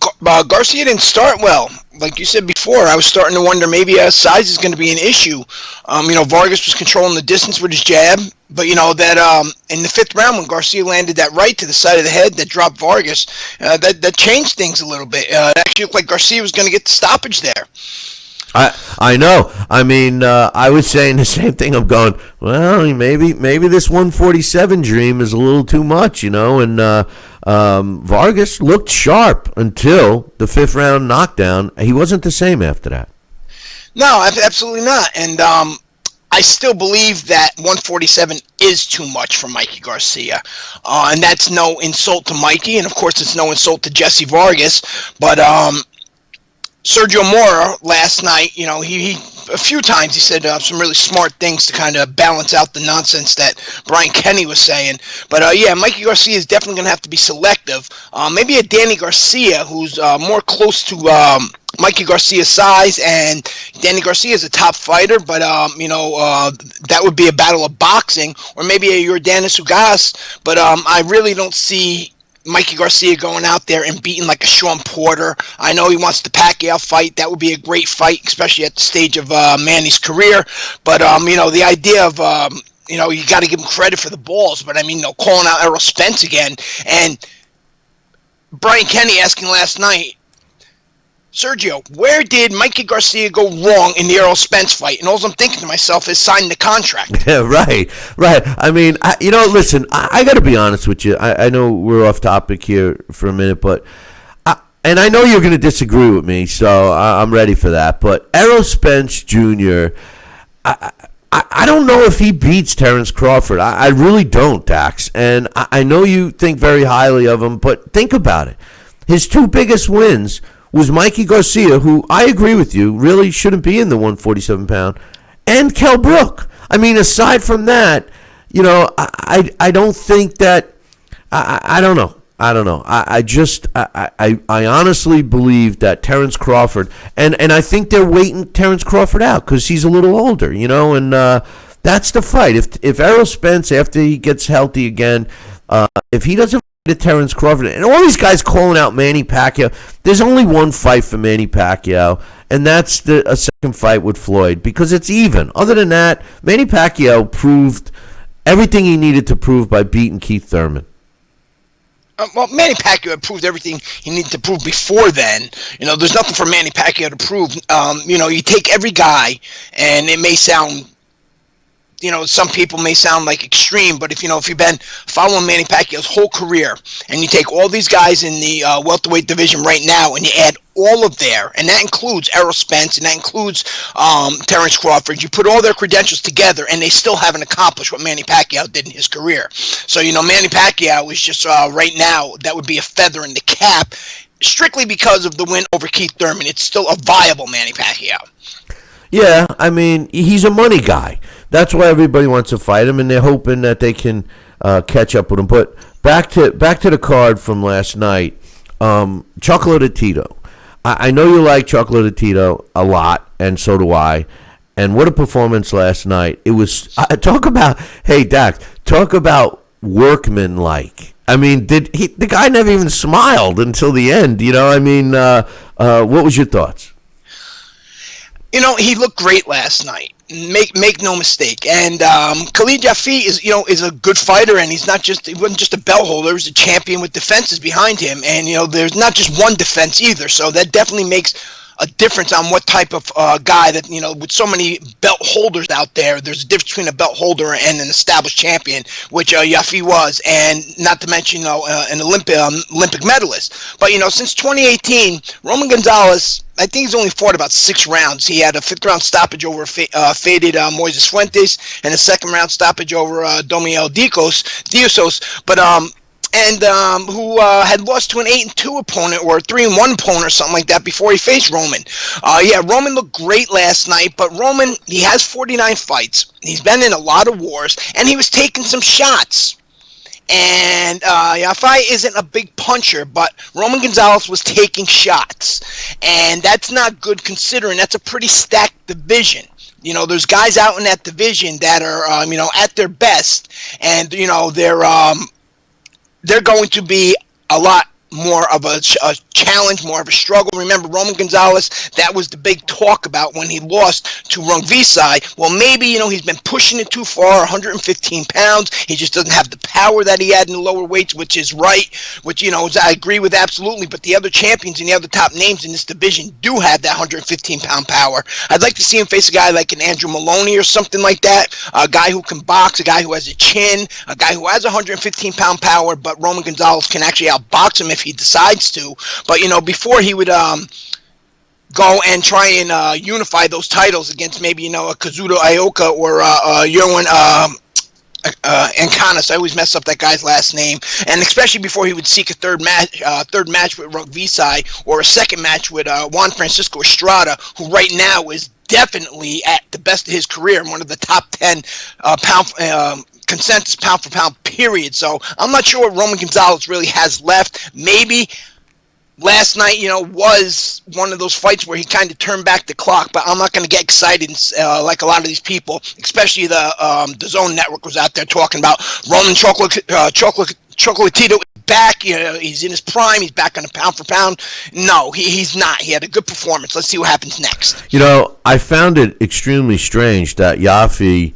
Garcia didn't start well. Like you said before, I was starting to wonder maybe size is going to be an issue. Vargas was controlling the distance with his jab, but that in the 5th round when Garcia landed that right to the side of the head that dropped Vargas, that changed things a little bit. It actually looked like Garcia was going to get the stoppage there. I know. I mean, I was saying the same thing. I'm going, well, maybe this 147 dream is a little too much, and Vargas looked sharp until the 5th round knockdown. He wasn't the same after that. No, absolutely not. And I still believe that 147 is too much for Mikey Garcia. And that's no insult to Mikey, and of course it's no insult to Jessie Vargas, but Sergio Mora last night, he a few times he said some really smart things to kind of balance out the nonsense that Brian Kenny was saying. But Mikey Garcia is definitely going to have to be selective. Maybe a Danny Garcia who's more close to Mikey Garcia's size, and Danny Garcia is a top fighter, but that would be a battle of boxing, or maybe a Yordanis Ugas. But I really don't see Mikey Garcia going out there and beating like a Sean Porter. I know he wants the Pacquiao fight. That would be a great fight, especially at the stage of Manny's career. But, the idea of, you got to give him credit for the balls. But, calling out Errol Spence again. And Brian Kenny asking last night, Sergio, where did Mikey Garcia go wrong in the Errol Spence fight? And all I'm thinking to myself is sign the contract. Yeah, right. I mean, listen, I got to be honest with you. I know we're off topic here for a minute, but and I know you're going to disagree with me, so I'm ready for that. But Errol Spence Jr., I don't know if he beats Terrence Crawford. I really don't, Dax. And I know you think very highly of him, but think about it. His two biggest wins was Mikey Garcia, who I agree with you, really shouldn't be in the 147-pound, and Kell Brook. I mean, aside from that, I don't think that I don't know. I honestly believe that Terrence Crawford, and I think they're waiting Terrence Crawford out because he's a little older, and that's the fight. If Errol Spence, after he gets healthy again, if he doesn't fight Terrence Crawford, and all these guys calling out Manny Pacquiao, there's only one fight for Manny Pacquiao, and that's a second fight with Floyd because it's even. Other than that, Manny Pacquiao proved everything he needed to prove by beating Keith Thurman. Well, Manny Pacquiao had proved everything he needed to prove before then. There's nothing for Manny Pacquiao to prove. You take every guy, and it may sound, some people may sound like extreme, but if you've been following Manny Pacquiao's whole career, and you take all these guys in the welterweight division right now, and you add all of and that includes Errol Spence, and that includes Terrence Crawford. You put all their credentials together, and they still haven't accomplished what Manny Pacquiao did in his career. So, Manny Pacquiao is just right now, that would be a feather in the cap, strictly because of the win over Keith Thurman. It's still a viable Manny Pacquiao. Yeah, I mean, he's a money guy. That's why everybody wants to fight him, and they're hoping that they can catch up with him. But back to the card from last night, Chocolate Tito. I know you like Chocolate Tito a lot, and so do I. And what a performance last night. It was, talk about workman-like. I mean, the guy never even smiled until the end, I mean, what was your thoughts? He looked great last night. Make no mistake. And Khalid Jaffe is a good fighter, and he wasn't just a belt holder. He was a champion with defenses behind him. And there's not just one defense either. So that definitely makes a difference on what type of guy that, with so many belt holders out there, there's a difference between a belt holder and an established champion, which Jaffe was, and not to mention, an Olympic medalist. But, since 2018, Roman Gonzalez, I think he's only fought about 6 rounds. He had a 5th-round stoppage over faded Moises Fuentes, and a 2nd-round stoppage over Domiel Diosos. But who had lost to an 8-2 opponent or a 3-1 opponent or something like that before he faced Roman. Roman looked great last night, but Roman, he has 49 fights. He's been in a lot of wars, and he was taking some shots. And Jaffe isn't a big puncher, but Roman Gonzalez was taking shots. And that's not good considering that's a pretty stacked division. There's guys out in that division that are, at their best, and, they're going to be a lot more of a challenge, more of a struggle. Remember, Roman Gonzalez, that was the big talk about when he lost to Rungvisai. Well, maybe, he's been pushing it too far, 115 pounds. He just doesn't have the power that he had in the lower weights, which is right, which, I agree with absolutely. But the other champions and the other top names in this division do have that 115-pound power. I'd like to see him face a guy like an Andrew Maloney or something like that, a guy who can box, a guy who has a chin, a guy who has 115-pound power, but Roman Gonzalez can actually outbox him if he decides to. But before he would go and try and unify those titles against maybe a Kazuto Ioka or Yerwin Ancanas. I always mess up that guy's last name, and especially before he would seek a third match with Rungvisai or a second match with Juan Francisco Estrada, who right now is definitely at the best of his career and one of the top 10 consensus pound for pound period. So I'm not sure what Roman Gonzalez really has left. Maybe last night, was one of those fights where he kind of turned back the clock, but I'm not going to get excited like a lot of these people, especially the Zone Network was out there talking about Roman Chocolatito back. He's in his prime. He's back on a pound for pound. No, he's not. He had a good performance. Let's see what happens next. I found it extremely strange that Jaffe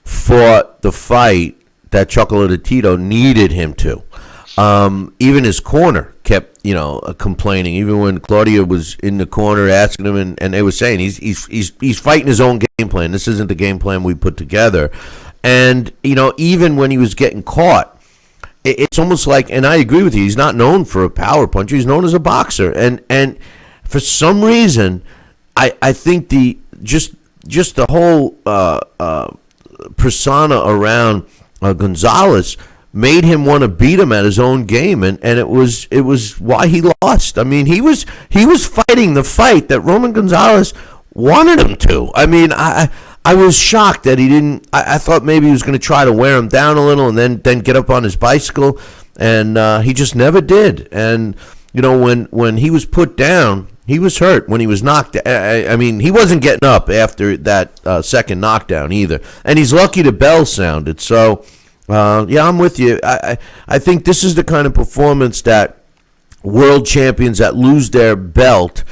fought the fight that Chocolatito needed him to. Even his corner kept, complaining. Even when Claudia was in the corner asking him, and they were saying he's fighting his own game plan. This isn't the game plan we put together. And even when he was getting caught, it's almost like, and I agree with you, he's not known for a power puncher. He's known as a boxer, and for some reason, I think just the whole persona around Gonzalez made him want to beat him at his own game, and it was why he lost. I mean, he was fighting the fight that Roman Gonzalez wanted him to. I mean, I was shocked that he didn't. I thought maybe he was going to try to wear him down a little and then get up on his bicycle, and he just never did. And when he was put down, he was hurt when he was knocked. I mean, he wasn't getting up after that second knockdown either. And he's lucky the bell sounded. So, I'm with you. I think this is the kind of performance that world champions that lose their belt,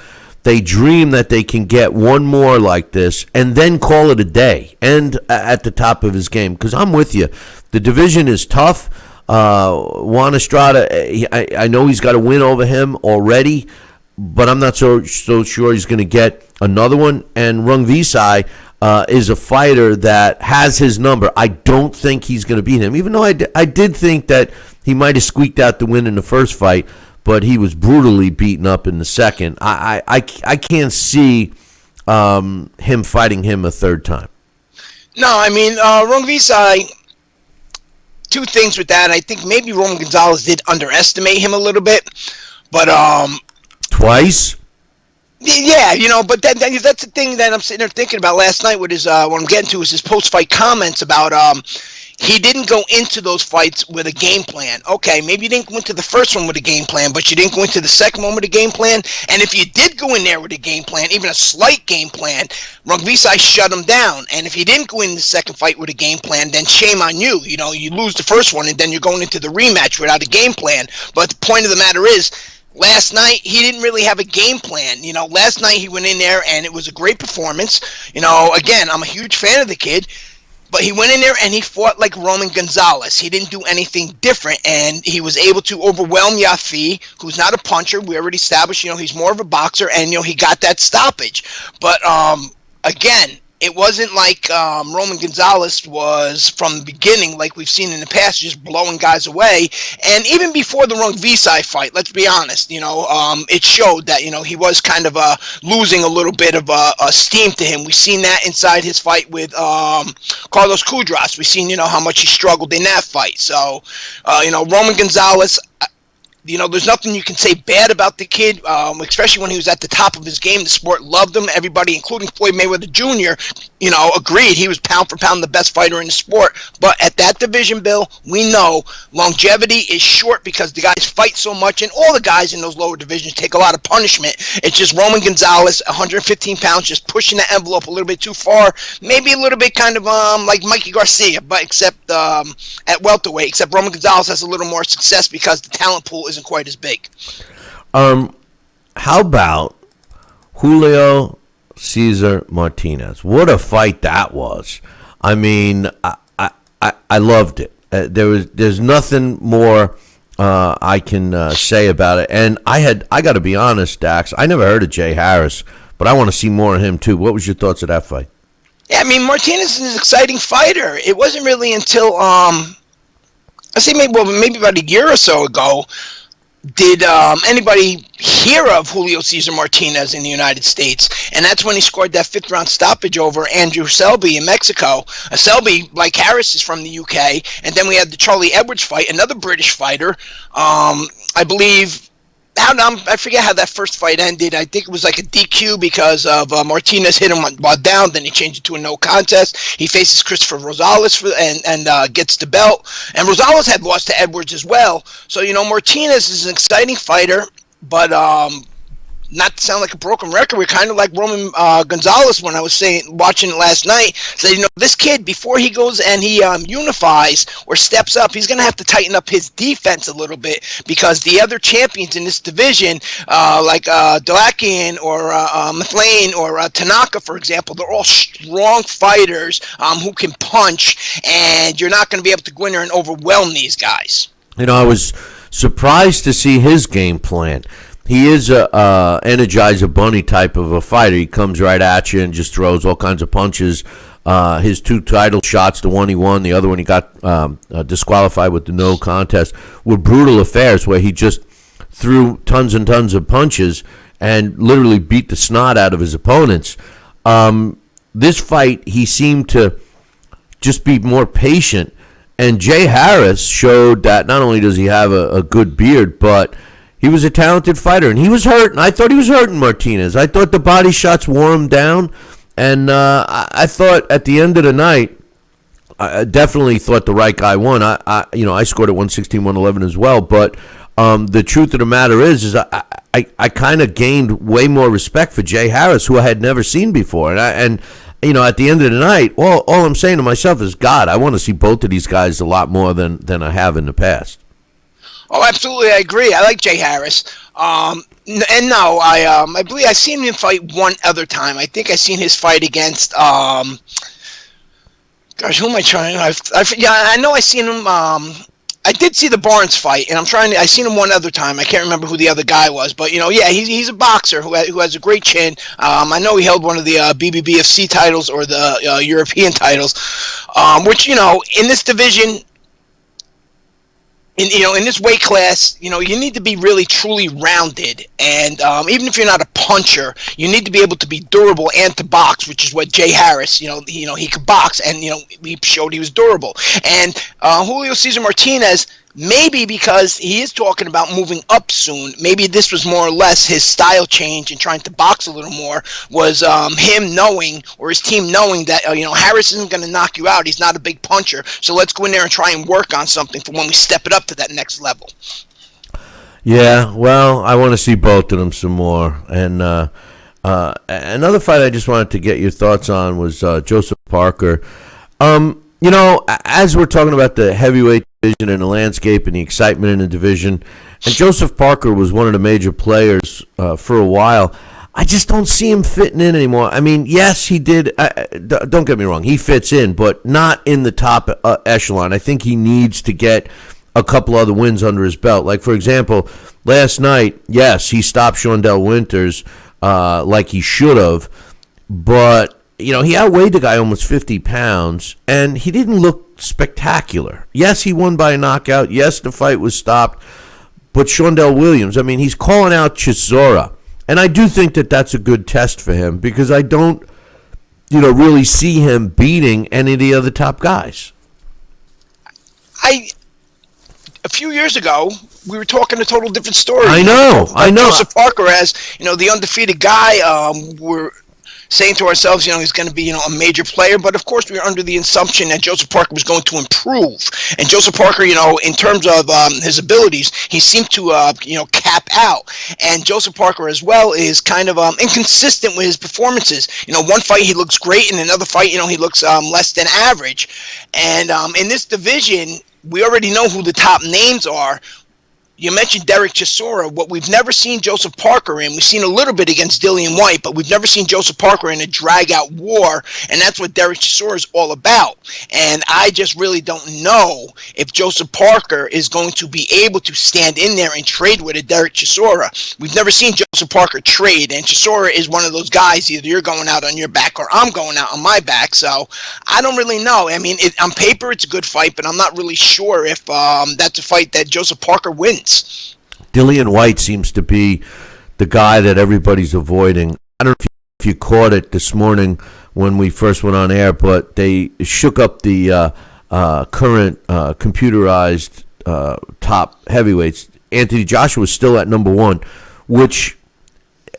they dream that they can get one more like this and then call it a day and at the top of his game. Because I'm with you. The division is tough. Juan Estrada, I know he's got a win over him already, but I'm not so sure he's going to get another one. And Rungvisai is a fighter that has his number. I don't think he's going to beat him, even though I did think that he might have squeaked out the win in the first fight, but he was brutally beaten up in the second. I can't see him fighting him a third time. No, I mean, Rungvisai, two things with that. I think maybe Roman Gonzalez did underestimate him a little bit, but twice? Yeah, but that's the thing that I'm sitting there thinking about last night with his, what I'm getting to is his post-fight comments about he didn't go into those fights with a game plan. Okay, maybe you didn't go into the first one with a game plan, but you didn't go into the second one with a game plan. And if you did go in there with a game plan, even a slight game plan, Rungvisai shut him down. And if you didn't go in the second fight with a game plan, then shame on you. You lose the first one, and then you're going into the rematch without a game plan. But the point of the matter is, last night, he didn't really have a game plan. Last night he went in there and it was a great performance. Again, I'm a huge fan of the kid, but he went in there and he fought like Roman Gonzalez. He didn't do anything different, and he was able to overwhelm Yafi, who's not a puncher. We already established, he's more of a boxer, and, he got that stoppage. But, again, it wasn't like Roman Gonzalez was from the beginning, like we've seen in the past, just blowing guys away. And even before the Rungvisai fight, let's be honest, it showed that, he was kind of losing a little bit of steam to him. We've seen that inside his fight with Carlos Cudras. We've seen, how much he struggled in that fight. So, Roman Gonzalez, there's nothing you can say bad about the kid, especially when he was at the top of his game. The sport loved him. Everybody, including Floyd Mayweather Jr., agreed he was pound for pound the best fighter in the sport. But at that division, Bill, we know longevity is short because the guys fight so much, and all the guys in those lower divisions take a lot of punishment. It's just Roman Gonzalez, 115 pounds, just pushing the envelope a little bit too far. Maybe a little bit kind of like Mikey Garcia, but except at welterweight. Except Roman Gonzalez has a little more success because the talent pool isn't quite as big. How about Julio Cesar Martinez? What a fight that was! I mean, I loved it. There's nothing more I can say about it. And I got to be honest, Dax. I never heard of Jay Harris, but I want to see more of him too. What was your thoughts of that fight? Yeah, I mean, Martinez is an exciting fighter. It wasn't really until I say maybe about a year or so ago did anybody hear of Julio Cesar Martinez in the United States. And that's when he scored that fifth-round stoppage over Andrew Selby in Mexico. Selby, like Harris, is from the UK. And then we had the Charlie Edwards fight, another British fighter. I believe... I forget how that first fight ended. I think it was like a DQ because of Martinez hit him while down. Then he changed it to a no contest. He faces Christopher Rosales and gets the belt. And Rosales had lost to Edwards as well. So, Martinez is an exciting fighter, but not to sound like a broken record, we're kind of like Roman Gonzalez when I was watching it last night. So, this kid, before he goes and he unifies or steps up, he's going to have to tighten up his defense a little bit because the other champions in this division, like Delakian or Methane or Tanaka, for example, they're all strong fighters who can punch, and you're not going to be able to go in there and overwhelm these guys. I was surprised to see his game plan. He is a Energizer Bunny type of a fighter. He comes right at you and just throws all kinds of punches. His 2 title shots, the one he won, the other one he got disqualified with the no contest, were brutal affairs where he just threw tons and tons of punches and literally beat the snot out of his opponents. This fight, he seemed to just be more patient. And Jay Harris showed that not only does he have a good beard, but he was a talented fighter. And he was hurting. I thought he was hurting Martinez. I thought the body shots wore him down. And I thought at the end of the night, I definitely thought the right guy won. I scored at 116, 111 as well. But the truth of the matter is I kind of gained way more respect for Jay Harris, who I had never seen before. And at the end of the night, all I'm saying to myself is, God, I want to see both of these guys a lot more than I have in the past. Oh, absolutely, I agree. I like Jay Harris. I believe I've seen him fight one other time. I think I seen his fight against who am I trying? I know I seen him. I did see the Barnes fight, and I seen him one other time. I can't remember who the other guy was, but he's a boxer who has a great chin. I know he held one of the BBBFC titles or the European titles, which in this division. In this weight class, you need to be really truly rounded, and even if you're not a puncher, you need to be able to be durable and to box, which is what Jay Harris, he could box, and he showed he was durable. And Julio Cesar Martinez, maybe because he is talking about moving up soon, maybe this was more or less his style change and trying to box a little more, was him knowing, or his team knowing that Harris isn't going to knock you out. He's not a big puncher, so let's go in there and try and work on something for when we step it up to that next level. Yeah, well, I want to see both of them some more. And another fight I just wanted to get your thoughts on was Joseph Parker. As we're talking about the heavyweight division and the landscape and the excitement in the division, and Joseph Parker was one of the major players for a while, I just don't see him fitting in anymore. I mean, yes, he did. Don't get me wrong. He fits in, but not in the top echelon. I think he needs to get a couple other wins under his belt. Like, for example, last night, yes, he stopped Shondell Winters like he should have, but he outweighed the guy almost 50 pounds, and he didn't look spectacular. Yes, he won by a knockout. Yes, the fight was stopped. But Shondell Williams, I mean, he's calling out Chisora. And I do think that that's a good test for him, because I don't, really see him beating any of the other top guys. A few years ago, we were talking a total different story. I know. Joseph Parker as, the undefeated guy. We're saying to ourselves, he's going to be, a major player. But, of course, we were under the assumption that Joseph Parker was going to improve. And Joseph Parker, in terms of his abilities, he seemed to, cap out. And Joseph Parker, as well, is kind of inconsistent with his performances. One fight he looks great, and another fight, he looks less than average. And in this division, we already know who the top names are. You mentioned Derek Chisora. What we've never seen Joseph Parker in, we've seen a little bit against Dillian White, but we've never seen Joseph Parker in a drag-out war, and that's what Derek Chisora is all about. And I just really don't know if Joseph Parker is going to be able to stand in there and trade with a Derek Chisora. We've never seen Joseph Parker trade, and Chisora is one of those guys, either you're going out on your back or I'm going out on my back, so I don't really know. I mean, on paper, it's a good fight, but I'm not really sure if that's a fight that Joseph Parker wins. Dillian White seems to be the guy that everybody's avoiding. I don't know if you caught it this morning when we first went on air, but they shook up the current computerized top heavyweights. Anthony Joshua is still at number 1, which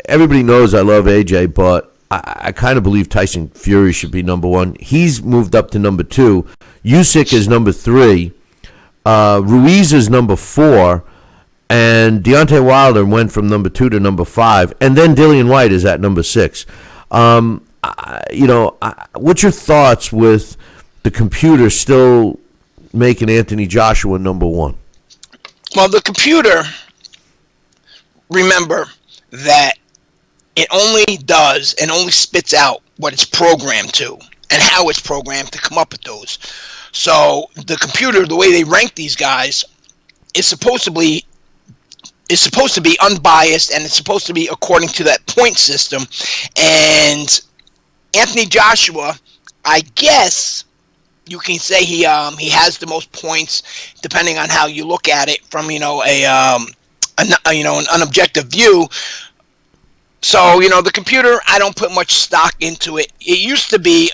everybody knows I love AJ, but I kind of believe Tyson Fury should be number 1. He's moved up to number 2. Usyk is number 3. Ruiz is number 4. And Deontay Wilder went from number 2 to number 5, and then Dillian White is at number 6. What's your thoughts with the computer still making Anthony Joshua number 1? Well, the computer, remember that it only does and only spits out what it's programmed to and how it's programmed to come up with those. So the computer, the way they rank these guys, is supposedly is supposed to be unbiased, and it's supposed to be according to that point system. And Anthony Joshua, I guess you can say he has the most points, depending on how you look at it from an unobjective view. So the computer, I don't put much stock into it. It used to be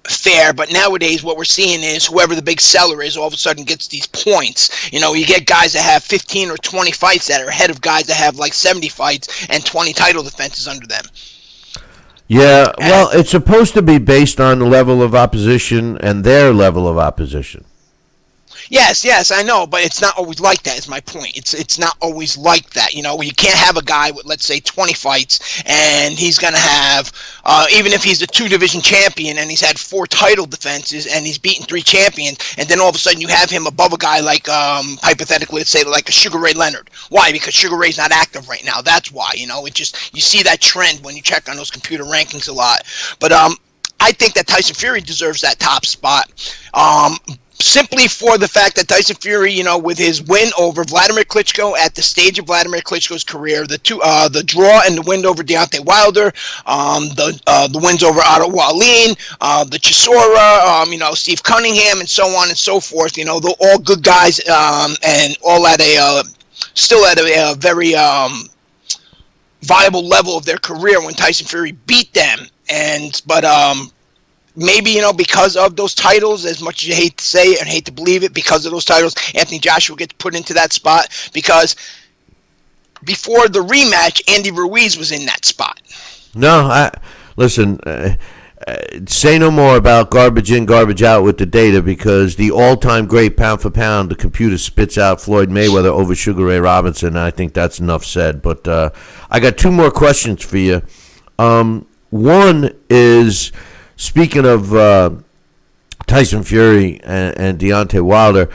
fair, but nowadays what we're seeing is whoever the big seller is all of a sudden gets these points. You get guys that have 15 or 20 fights that are ahead of guys that have like 70 fights and 20 title defenses under them. Yeah, well, it's supposed to be based on the level of opposition and their level of opposition. Yes, I know, but it's not always like that, is my point. It's not always like that. You can't have a guy with, let's say, 20 fights, and he's going to have, even if he's a 2-division champion and he's had 4 title defenses and he's beaten 3 champions, and then all of a sudden you have him above a guy like, hypothetically, let's say, like a Sugar Ray Leonard. Why? Because Sugar Ray's not active right now. That's why, it just, you see that trend when you check on those computer rankings a lot. But I think that Tyson Fury deserves that top spot. Simply for the fact that Tyson Fury, with his win over Vladimir Klitschko at the stage of Vladimir Klitschko's career, the draw and the win over Deontay Wilder, the wins over Otto Wallin, the Chisora, Steve Cunningham, and so on and so forth. They're all good guys, and all still at a very viable level of their career when Tyson Fury beat them. But maybe, because of those titles, as much as you hate to say it and hate to believe it, because of those titles, Anthony Joshua gets put into that spot, because before the rematch, Andy Ruiz was in that spot. No, listen, say no more about garbage in, garbage out with the data, because the all-time great pound for pound, the computer spits out Floyd Mayweather over Sugar Ray Robinson, and I think that's enough said. But I got 2 more questions for you. One is, speaking of Tyson Fury and Deontay Wilder,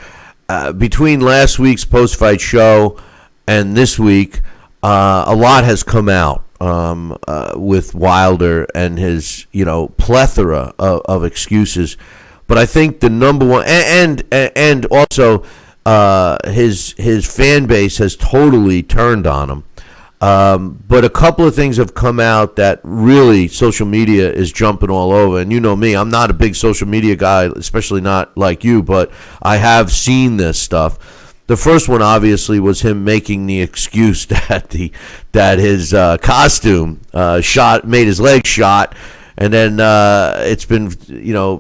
between last week's post-fight show and this week, a lot has come out with Wilder and his, plethora of excuses. But I think the number one, and also his fan base has totally turned on him. But a couple of things have come out that really social media is jumping all over. And you know me, I'm not a big social media guy, especially not like you, but I have seen this stuff. The first one, obviously, was him making the excuse that his costume made his leg shot. And then it's been,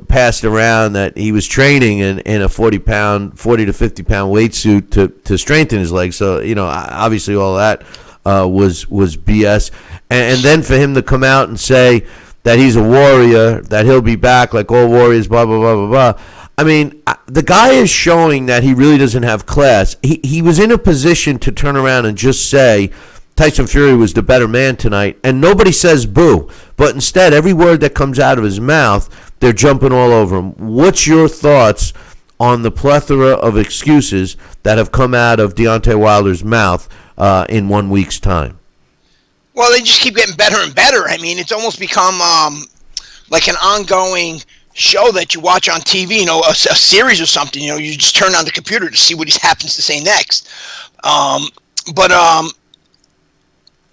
passed around that he was training in a 40 to 50-pound weight suit to strengthen his legs. So, obviously all that was BS. And then for him to come out and say that he's a warrior, that he'll be back like all warriors, blah, blah, blah, blah, blah. I mean, the guy is showing that he really doesn't have class. He was in a position to turn around and just say Tyson Fury was the better man tonight, and nobody says boo. But instead, every word that comes out of his mouth, they're jumping all over him. What's your thoughts on the plethora of excuses that have come out of Deontay Wilder's mouth in 1 week's time? Well, they just keep getting better and better. I mean, it's almost become like an ongoing show that you watch on TV, a series or something. You just turn on the computer to see what he happens to say next. But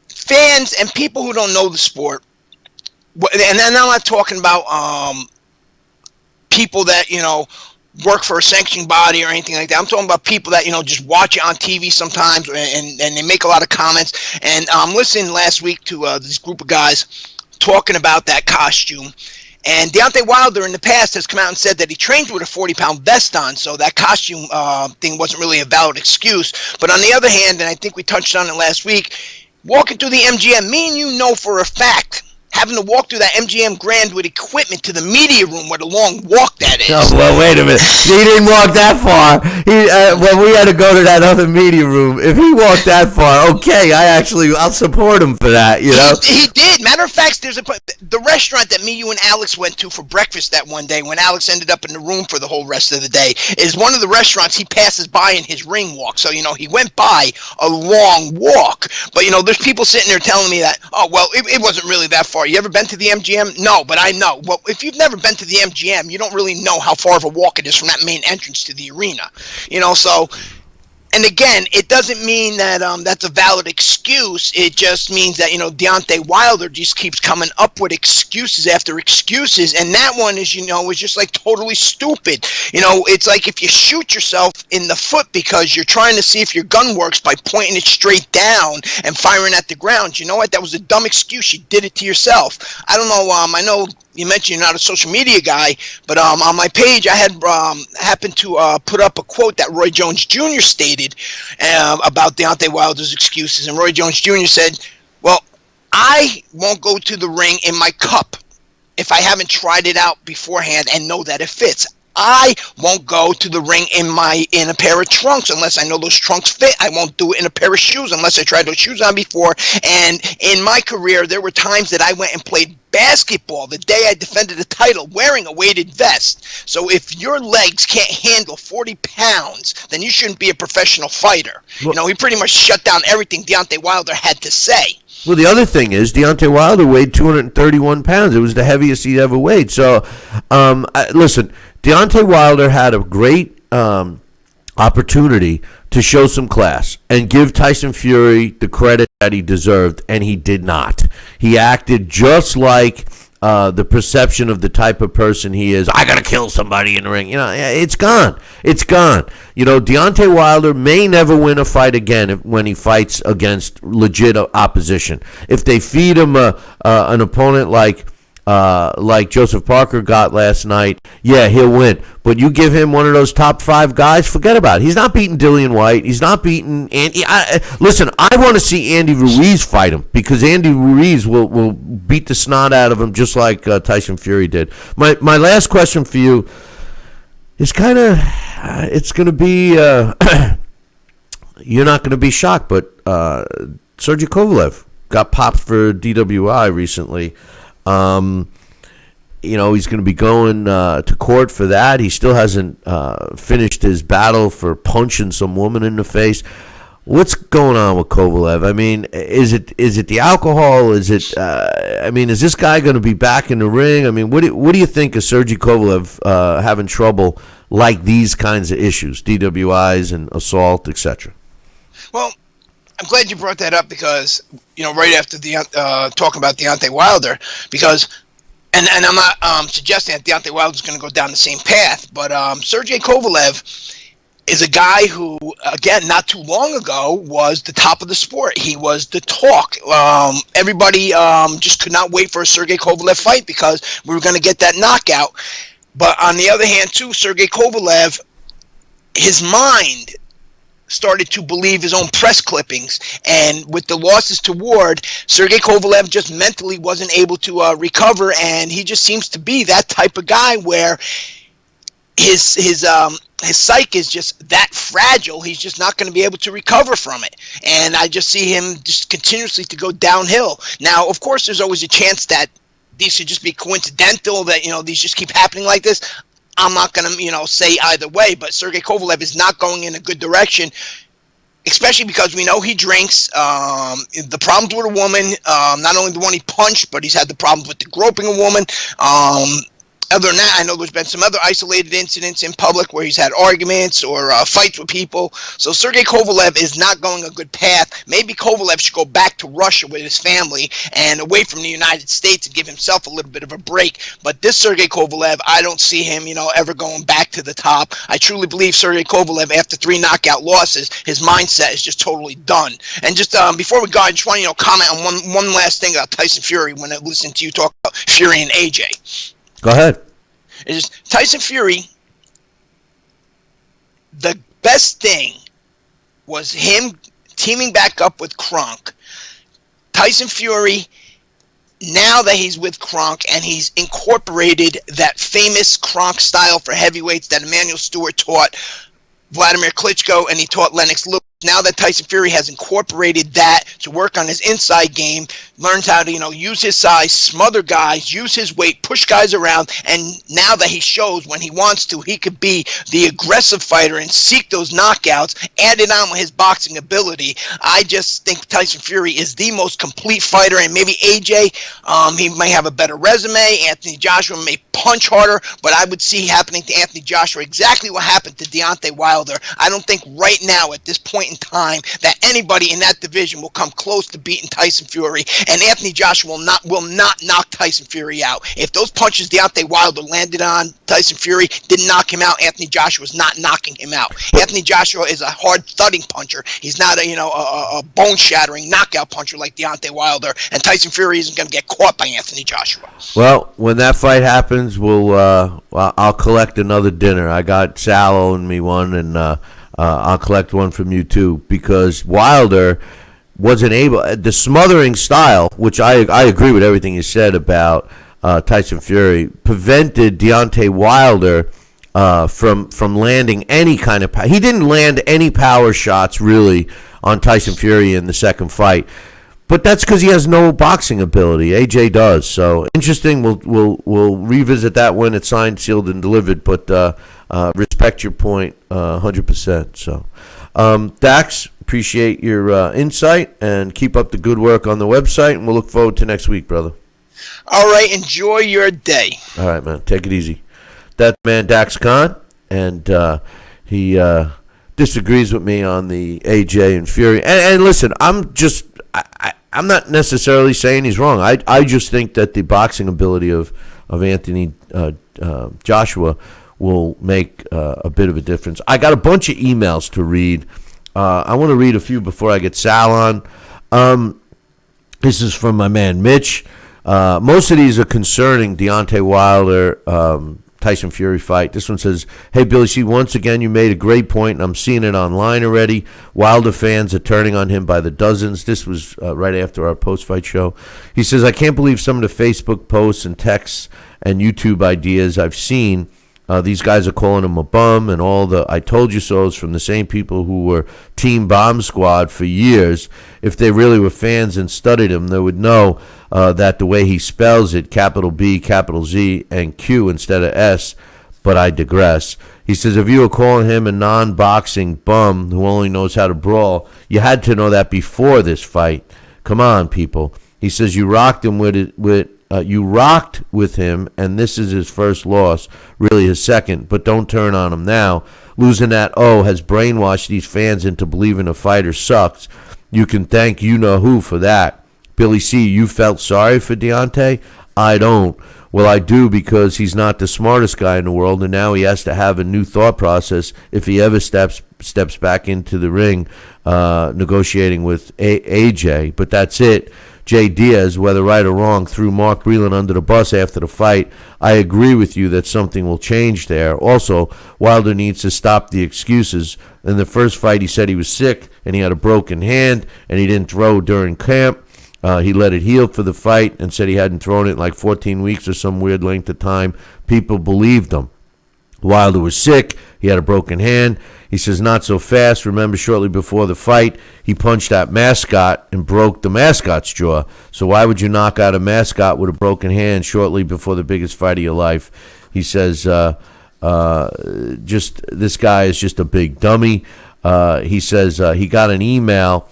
fans and people who don't know the sport, and then I'm not talking about people that work for a sanctioning body or anything like that. I'm talking about people that just watch it on TV sometimes, and they make a lot of comments. And I'm listening last week to this group of guys talking about that costume. And Deontay Wilder in the past has come out and said that he trained with a 40-pound vest on, so that costume thing wasn't really a valid excuse. But on the other hand, and I think we touched on it last week, walking through the MGM, me and you know for a fact, having to walk through that MGM Grand with equipment to the media room, what a long walk that is. Oh, well, wait a minute. He didn't walk that far. When we had to go to that other media room, if he walked that far, okay, I'll support him for that, He did. Matter of fact, the restaurant that me, you, and Alex went to for breakfast that one day when Alex ended up in the room for the whole rest of the day is one of the restaurants he passes by in his ring walk. So, he went by a long walk. But, there's people sitting there telling me that, oh, well, it wasn't really that far. You ever been to the MGM? No, but I know. Well, if you've never been to the MGM, you don't really know how far of a walk it is from that main entrance to the arena. So And again, it doesn't mean that that's a valid excuse. It just means that, Deontay Wilder just keeps coming up with excuses after excuses. And that one is, is just like totally stupid. It's like if you shoot yourself in the foot because you're trying to see if your gun works by pointing it straight down and firing at the ground. You know what? That was a dumb excuse. You did it to yourself. I don't know. I know you mentioned you're not a social media guy, but on my page I had happened to put up a quote that Roy Jones Jr. stated about Deontay Wilder's excuses. And Roy Jones Jr. said, well, I won't go to the ring in my cup if I haven't tried it out beforehand and know that it fits. I won't go to the ring in a pair of trunks unless I know those trunks fit. I won't do it in a pair of shoes unless I tried those shoes on before. And in my career, there were times that I went and played basketball the day I defended the title wearing a weighted vest. So if your legs can't handle 40 pounds, then you shouldn't be a professional fighter. Well, he pretty much shut down everything Deontay Wilder had to say. Well, the other thing is Deontay Wilder weighed 231 pounds. It was the heaviest he'd ever weighed. So, listen, Deontay Wilder had a great opportunity to show some class and give Tyson Fury the credit that he deserved, and he did not. He acted just like the perception of the type of person he is. I got to kill somebody in the ring. It's gone. It's gone. Deontay Wilder may never win a fight again when he fights against legit opposition. If they feed him an opponent like Joseph Parker got last night, yeah, he'll win. But you give him one of those top 5 guys, forget about it. He's not beating Dillian White. He's not beating Andy. Listen, I want to see Andy Ruiz fight him because Andy Ruiz will beat the snot out of him just like Tyson Fury did. My last question for you is it's going to be, you're not going to be shocked, but Sergey Kovalev got popped for DWI recently. He's going to be going to court for that. He still hasn't finished his battle for punching some woman in the face. What's going on with Kovalev? I mean, is it the alcohol? Is it? Is this guy going to be back in the ring? I mean, what do you think of Sergey Kovalev having trouble like these kinds of issues, DWIs and assault, etc.? Well, I'm glad you brought that up because, right after talking about Deontay Wilder, because, and I'm not suggesting that Deontay Wilder is going to go down the same path, but Sergey Kovalev is a guy who, again, not too long ago was the top of the sport. He was the talk. Everybody just could not wait for a Sergey Kovalev fight because we were going to get that knockout. But on the other hand, too, Sergey Kovalev, his mind started to believe his own press clippings, and with the losses to Ward, Sergey Kovalev just mentally wasn't able to recover, and he just seems to be that type of guy where his psyche is just that fragile. He's just not going to be able to recover from it, and I just see him just continuously to go downhill. Now, of course, there's always a chance that these should just be coincidental, that these just keep happening like this. I'm not going to, say either way, but Sergey Kovalev is not going in a good direction, especially because we know he drinks. The problems with a woman, not only the one he punched, but he's had the problems with the groping a woman. Other than that, I know there's been some other isolated incidents in public where he's had arguments or fights with people. So Sergey Kovalev is not going a good path. Maybe Kovalev should go back to Russia with his family and away from the United States and give himself a little bit of a break. But this Sergey Kovalev, I don't see him, ever going back to the top. I truly believe Sergey Kovalev, after 3 knockout losses, his mindset is just totally done. And just before we go, I just want to comment on one last thing about Tyson Fury when I listened to you talk about Fury and AJ. Go ahead. It's just Tyson Fury, the best thing was him teaming back up with Kronk. Tyson Fury, now that he's with Kronk and he's incorporated that famous Kronk style for heavyweights that Emmanuel Stewart taught Vladimir Klitschko and he taught Lennox Lewis, now that Tyson Fury has incorporated that to work on his inside game, learns how to, use his size, smother guys, use his weight, push guys around, and now that he shows when he wants to, he could be the aggressive fighter and seek those knockouts, added on with his boxing ability. I just think Tyson Fury is the most complete fighter, and maybe AJ, he may have a better resume. Anthony Joshua may punch harder, but I would see happening to Anthony Joshua exactly what happened to Deontay Wilder. I don't think right now at this point in time that anybody in that division will come close to beating Tyson Fury, and Anthony Joshua will not knock Tyson Fury out. If those punches Deontay Wilder landed on Tyson Fury didn't knock him out, Anthony Joshua is not knocking him out. Anthony Joshua is a hard thudding puncher. He's not a bone shattering knockout puncher like Deontay Wilder, and Tyson Fury isn't going to get caught by Anthony Joshua. Well, when that fight happens, I'll collect another dinner. I got Sal owing me one, and I'll collect one from you too, because Wilder wasn't able. The smothering style, which I agree with everything you said about Tyson Fury, prevented Deontay Wilder from landing any kind of power. He didn't land any power shots really on Tyson Fury in the second fight. But that's because he has no boxing ability. AJ does. So interesting. We'll revisit that when it's signed, sealed, and delivered. But respect your point 100%. So, Dax, appreciate your insight, and keep up the good work on the website. And we'll look forward to next week, brother. All right. Enjoy your day. All right, man. Take it easy. That's man Dax Khan, and he disagrees with me on the AJ and Fury. And listen, I'm not necessarily saying he's wrong. I just think that the boxing ability of Anthony Joshua will make a bit of a difference. I got a bunch of emails to read. I want to read a few before I get Sal on. This is from my man Mitch. Most of these are concerning Deontay Wilder, Tyson Fury fight. This one says, "Hey Billy C, once again you made a great point, and I'm seeing it online already. Wilder fans are turning on him by the dozens." This was right after our post-fight show. He says, "I can't believe some of the Facebook posts and texts and YouTube ideas I've seen. These guys are calling him a bum, and all the 'I told you so's' from the same people who were Team Bomb Squad for years. If they really were fans and studied him, they would know that the way he spells it, capital B, capital Z, and Q instead of S, but I digress." He says, "If you were calling him a non-boxing bum who only knows how to brawl, you had to know that before this fight. Come on, people." He says, "You rocked him you rocked with him, and this is his first loss, really his second, but don't turn on him now. Losing that has brainwashed these fans into believing a fighter sucks. You can thank you-know-who for that. Billy C, you felt sorry for Deontay? I don't. Well, I do, because he's not the smartest guy in the world, and now he has to have a new thought process if he ever steps back into the ring negotiating with AJ. But that's it. Jay Diaz, whether right or wrong, threw Mark Breland under the bus after the fight. I agree with you that something will change there. Also, Wilder needs to stop the excuses. In the first fight, he said he was sick and he had a broken hand and he didn't throw during camp. He let it heal for the fight and said he hadn't thrown it in like 14 weeks or some weird length of time. People believed him. Wilder was sick. He had a broken hand. He says, not so fast. Remember, shortly before the fight, he punched that mascot and broke the mascot's jaw. So why would you knock out a mascot with a broken hand shortly before the biggest fight of your life? He says, just this guy is just a big dummy. He says he got an email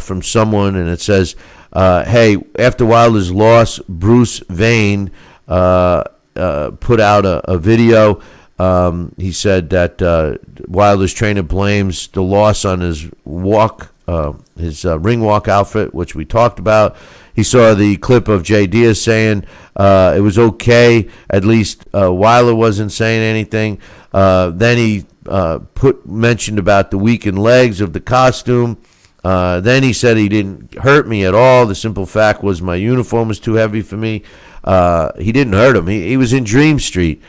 from someone, and it says, hey, after Wilder's loss, Bruce Vane put out a video. He said that Wilder's trainer blames the loss on his ring walk outfit, which we talked about. He saw the clip of Jay Diaz saying it was okay. At least Wilder wasn't saying anything. Then he mentioned about the weakened legs of the costume. Then he said he didn't hurt me at all. The simple fact was my uniform was too heavy for me. He didn't hurt him. He was in Dream Street.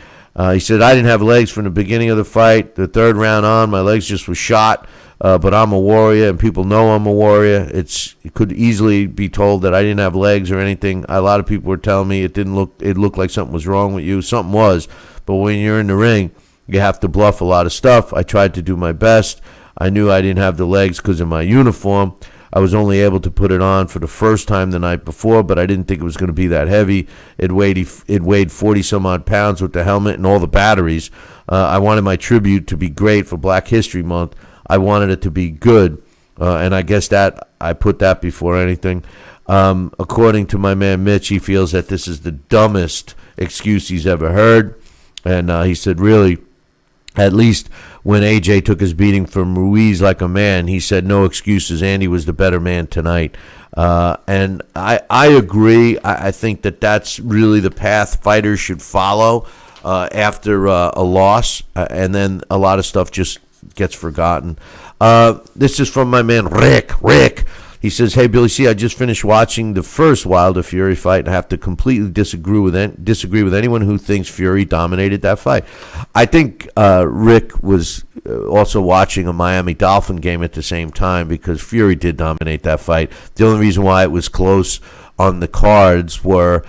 He said, I didn't have legs from the beginning of the fight. The third round on, my legs just were shot. But I'm a warrior, and people know I'm a warrior. It could easily be told that I didn't have legs or anything. A lot of people were telling me it looked like something was wrong with you. Something was. But when you're in the ring, you have to bluff a lot of stuff. I tried to do my best. I knew I didn't have the legs because of my uniform. I was only able to put it on for the first time the night before, but I didn't think it was going to be that heavy. It weighed 40-some-odd pounds with the helmet and all the batteries. I wanted my tribute to be great for Black History Month. I wanted it to be good, and I guess that I put that before anything. According to my man Mitch, he feels that this is the dumbest excuse he's ever heard, and he said, really, at least when AJ took his beating from Ruiz like a man, he said no excuses. Andy was the better man tonight. And I agree. I think that that's really the path fighters should follow after a loss, and then a lot of stuff just gets forgotten. This is from my man Rick. He says, hey, Billy C., I just finished watching the first Wilder Fury fight and I have to completely disagree with anyone who thinks Fury dominated that fight. I think Rick was also watching a Miami Dolphin game at the same time because Fury did dominate that fight. The only reason why it was close on the cards were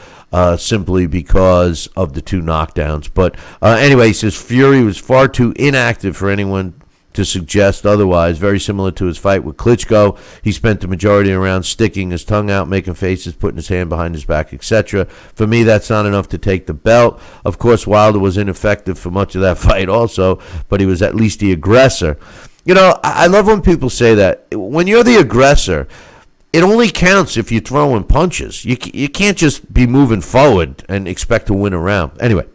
simply because of the two knockdowns. But anyway, he says Fury was far too inactive for anyone to suggest otherwise. Very similar to his fight with Klitschko. He spent the majority of the round sticking his tongue out, making faces, putting his hand behind his back, etc. For me, that's not enough to take the belt. Of course, Wilder was ineffective for much of that fight also, but he was at least the aggressor. You know, I love when people say that. When you're the aggressor, it only counts if you're throwing punches. You can't just be moving forward and expect to win a round. Anyway,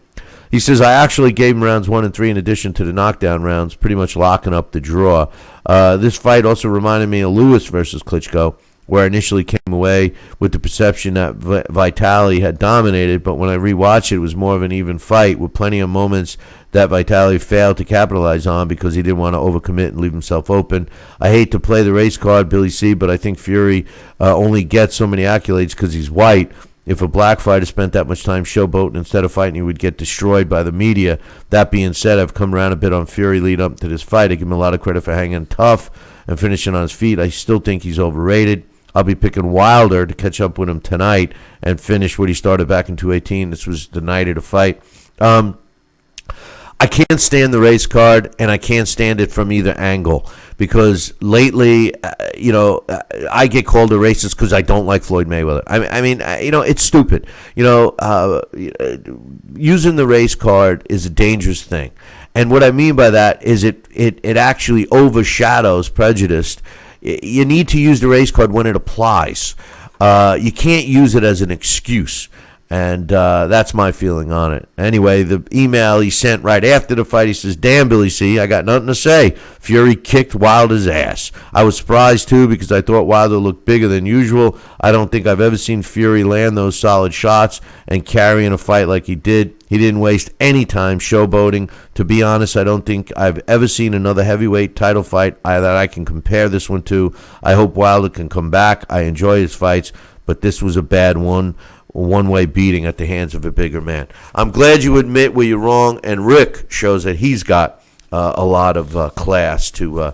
he says, I actually gave him rounds 1 and 3 in addition to the knockdown rounds, pretty much locking up the draw. This fight also reminded me of Lewis versus Klitschko, where I initially came away with the perception that Vitali had dominated, but when I rewatched it, it was more of an even fight with plenty of moments that Vitali failed to capitalize on because he didn't want to overcommit and leave himself open. I hate to play the race card, Billy C., but I think Fury only gets so many accolades because he's white. If a black fighter spent that much time showboating instead of fighting, he would get destroyed by the media. That being said, I've come around a bit on Fury lead up to this fight. I give him a lot of credit for hanging tough and finishing on his feet. I still think he's overrated. I'll be picking Wilder to catch up with him tonight and finish what he started back in 2018. This was the night of the fight. I can't stand the race card, and I can't stand it from either angle because lately, I get called a racist because I don't like Floyd Mayweather. I mean, it's stupid. Using the race card is a dangerous thing, and what I mean by that is it actually overshadows prejudice. You need to use the race card when it applies. You can't use it as an excuse. And that's my feeling on it. Anyway, the email he sent right after the fight, he says, damn, Billy C., I got nothing to say. Fury kicked Wilder's ass. I was surprised, too, because I thought Wilder looked bigger than usual. I don't think I've ever seen Fury land those solid shots and carry in a fight like he did. He didn't waste any time showboating. To be honest, I don't think I've ever seen another heavyweight title fight that I can compare this one to. I hope Wilder can come back. I enjoy his fights, but this was a bad one-way beating at the hands of a bigger man. I'm glad you admit where you're wrong, and Rick shows that he's got a lot of class to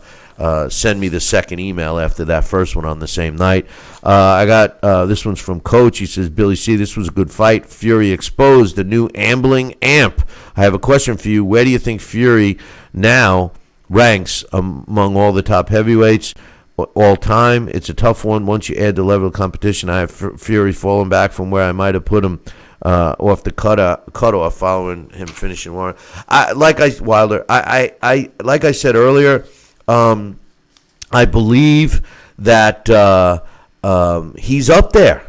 send me the second email after that first one on the same night. I got this one's from Coach. He says, Billy C., this was a good fight. Fury exposed the new ambling amp. I have a question for you. Where do you think Fury now ranks among all the top heavyweights all time? It's a tough one once you add the level of competition. I have Fury falling back from where I might have put him off the cutoff following him finishing Warren. Like I said earlier, I believe that he's up there,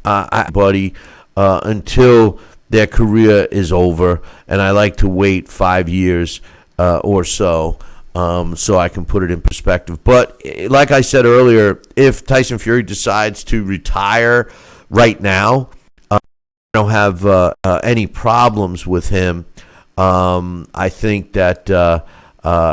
buddy, until their career is over, and I like to wait 5 years or so I can put it in perspective. But like I said earlier, if Tyson Fury decides to retire right now, I don't have any problems with him. I think that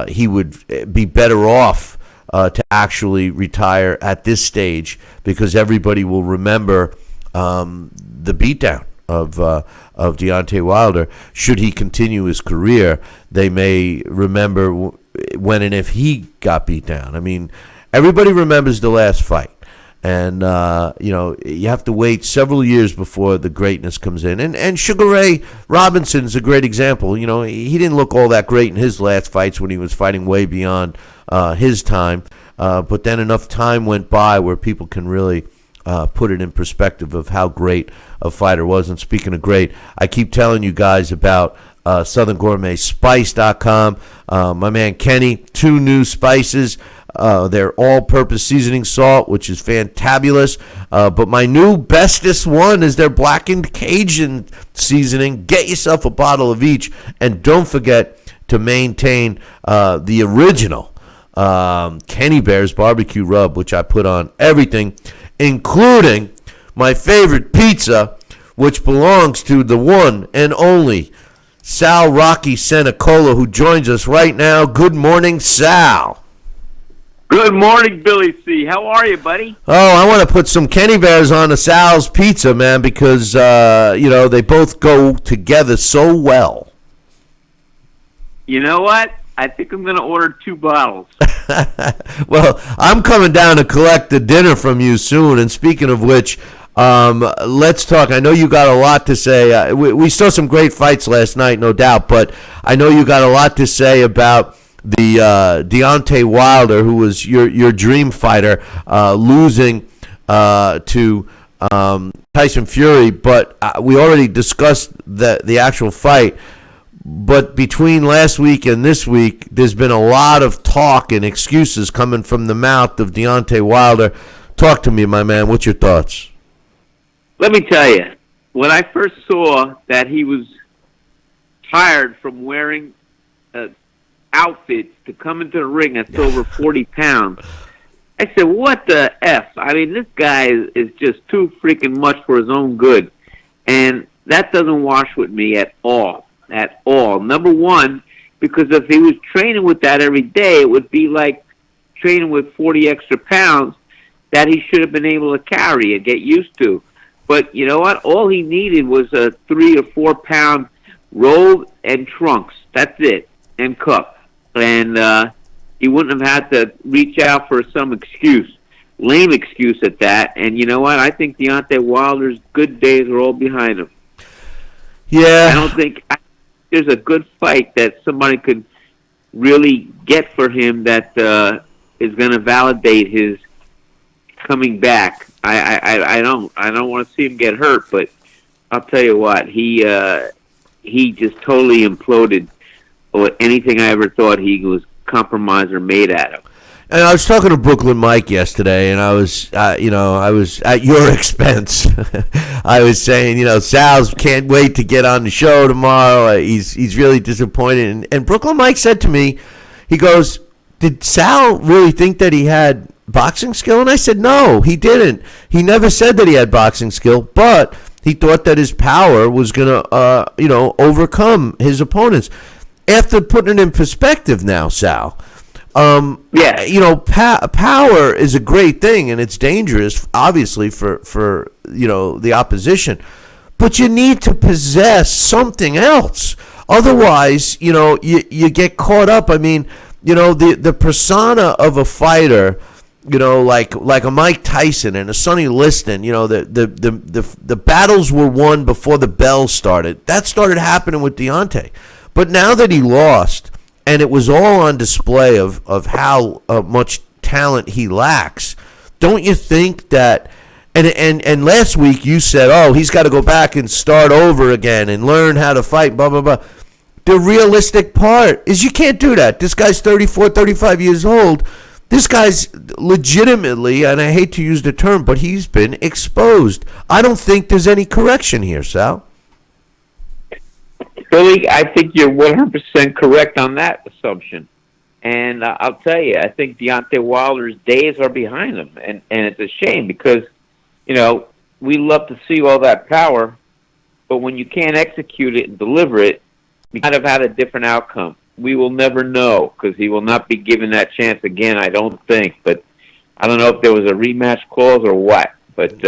he would be better off to actually retire at this stage because everybody will remember the beatdown of Deontay Wilder. Should he continue his career, they may remember when and if he got beat down. I mean, everybody remembers the last fight. And, you have to wait several years before the greatness comes in. And Sugar Ray Robinson's a great example. He didn't look all that great in his last fights when he was fighting way beyond his time. But then enough time went by where people can really put it in perspective of how great a fighter was. And speaking of great, I keep telling you guys about SouthernGourmetSpice.com. My man Kenny, 2 new spices. They're all-purpose seasoning salt, which is fantabulous. But my new bestest one is their blackened Cajun seasoning. Get yourself a bottle of each, and don't forget to maintain the original Kenny Bear's barbecue rub, which I put on everything, including my favorite pizza, which belongs to the one and only Sal Rocky Senecola, who joins us right now. Good morning, Sal. Good morning, Billy C. How are you, buddy? Oh, I want to put some Kenny Bears on a Sal's pizza, man, because, they both go together so well. You know what? I think I'm going to order 2 bottles. Well, I'm coming down to collect the dinner from you soon, and speaking of which, let's talk. I know you got a lot to say. We saw some great fights last night, no doubt, but I know you got a lot to say about the Deontay Wilder, who was your dream fighter, losing to Tyson Fury. But we already discussed the actual fight. But between last week and this week, there's been a lot of talk and excuses coming from the mouth of Deontay Wilder. Talk to me, my man. What's your thoughts? Let me tell you, when I first saw that he was tired from wearing outfits to come into the ring at over 40 pounds, I said, what the F? I mean, this guy is just too freaking much for his own good. And that doesn't wash with me at all. At all. Number one, because if he was training with that every day, it would be like training with 40 extra pounds that he should have been able to carry and get used to. But you know what? All he needed was a 3 or 4 pound robe and trunks. That's it. And cup. And he wouldn't have had to reach out for some excuse. Lame excuse at that. And you know what? I think Deontay Wilder's good days are all behind him. Yeah. I don't think there's a good fight that somebody could really get for him that is going to validate his coming back. I don't want to see him get hurt, but I'll tell you what, he just totally imploded anything I ever thought he was compromised or made out of. And I was talking to Brooklyn Mike yesterday, and I was at your expense. I was saying, Sal's can't wait to get on the show tomorrow. He's really disappointed. And Brooklyn Mike said to me, he goes, did Sal really think that he had boxing skill? And I said, no, he didn't. He never said that he had boxing skill, but he thought that his power was going to, overcome his opponents. After putting it in perspective now, Sal, power is a great thing, and it's dangerous, obviously, for the opposition. But you need to possess something else. Otherwise, you get caught up. I mean, the persona of a fighter, like a Mike Tyson and a Sonny Liston, the battles were won before the bell started. That started happening with Deontay. But now that he lost, and it was all on display of how much talent he lacks, don't you think that, and last week you said, oh, he's got to go back and start over again and learn how to fight, blah, blah, blah. The realistic part is you can't do that. This guy's 34, 35 years old. This guy's legitimately, and I hate to use the term, but he's been exposed. I don't think there's any correction here, Sal. Billy, I think you're 100% correct on that assumption. And I'll tell you, I think Deontay Wilder's days are behind him. And it's a shame because, we love to see all that power, but when you can't execute it and deliver it, you kind of had a different outcome. We will never know because he will not be given that chance again, I don't think. But I don't know if there was a rematch clause or what. But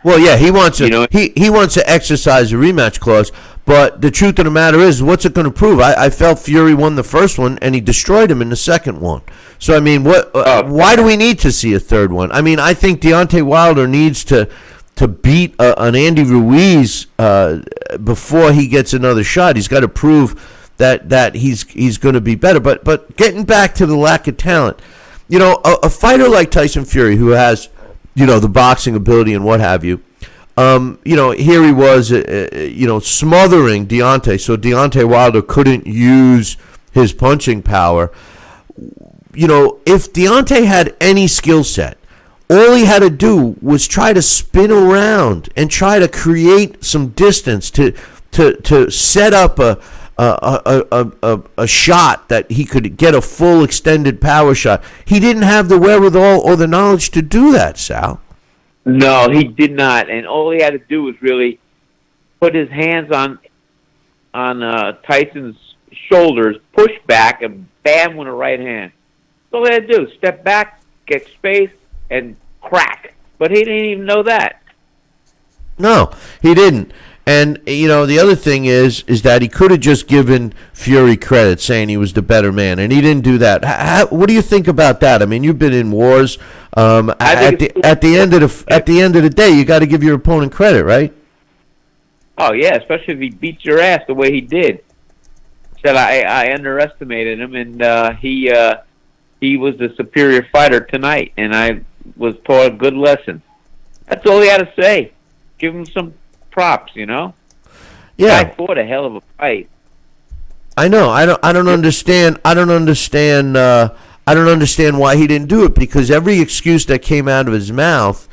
well, yeah, he wants to. He wants to exercise a rematch clause. But the truth of the matter is, what's it going to prove? I felt Fury won the first one, and he destroyed him in the second one. So, I mean, why do we need to see a third one? I mean, I think Deontay Wilder needs to beat an Andy Ruiz before he gets another shot. He's got to prove that he's going to be better. But getting back to the lack of talent, a fighter like Tyson Fury, who has, the boxing ability and what have you, here he was, smothering Deontay, so Deontay Wilder couldn't use his punching power. If Deontay had any skill set, all he had to do was try to spin around and try to create some distance to set up a shot that he could get a full extended power shot. He didn't have the wherewithal or the knowledge to do that, Sal. No, he did not, and all he had to do was really put his hands on Tyson's shoulders, push back, and bam with a right hand. That's all he had to do. Step back, get space, and crack. But he didn't even know that. No, he didn't. And, the other thing is that he could have just given Fury credit, saying he was the better man, and he didn't do that. What do you think about that? I mean, you've been in wars. At the end of the day, you got to give your opponent credit, right? Oh, yeah, especially if he beats your ass the way he did. Said I underestimated him, and he was the superior fighter tonight, and I was taught a good lesson. That's all he had to say. Give him some props, Yeah. Guy fought a hell of a fight. I know. I don't understand. I don't understand why he didn't do it, because every excuse that came out of his mouth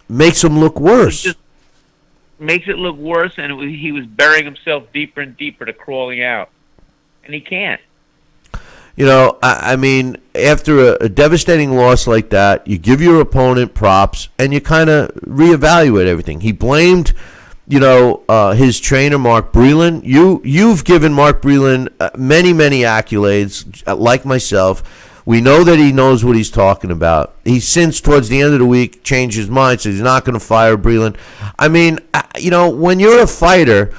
makes him look worse. It just makes it look worse, and he was burying himself deeper and deeper to crawling out, and he can't. I mean, after a devastating loss like that, you give your opponent props and you kind of reevaluate everything. He blamed, his trainer, Mark Breland. You've given Mark Breland many, many accolades, like myself. We know that he knows what he's talking about. He, since towards the end of the week, changed his mind, said he's not going to fire Breland. I mean, when you're a fighter,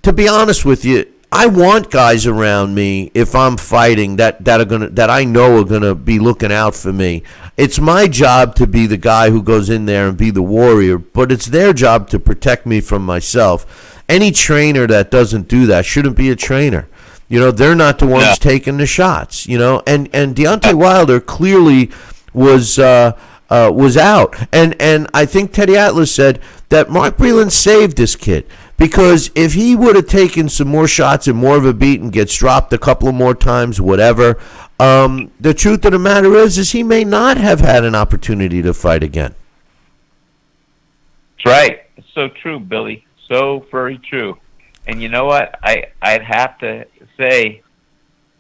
to be honest with you, I want guys around me, if I'm fighting, that I know are gonna be looking out for me. It's my job to be the guy who goes in there and be the warrior, but it's their job to protect me from myself. Any trainer that doesn't do that shouldn't be a trainer. They're not the ones taking the shots. And Deontay Wilder clearly was out, and I think Teddy Atlas said that Mark Breland saved this kid. Because if he would have taken some more shots and more of a beat and gets dropped a couple of more times, whatever, the truth of the matter is he may not have had an opportunity to fight again. That's right. It's so true, Billy. So very true. And you know what? I'd have to say,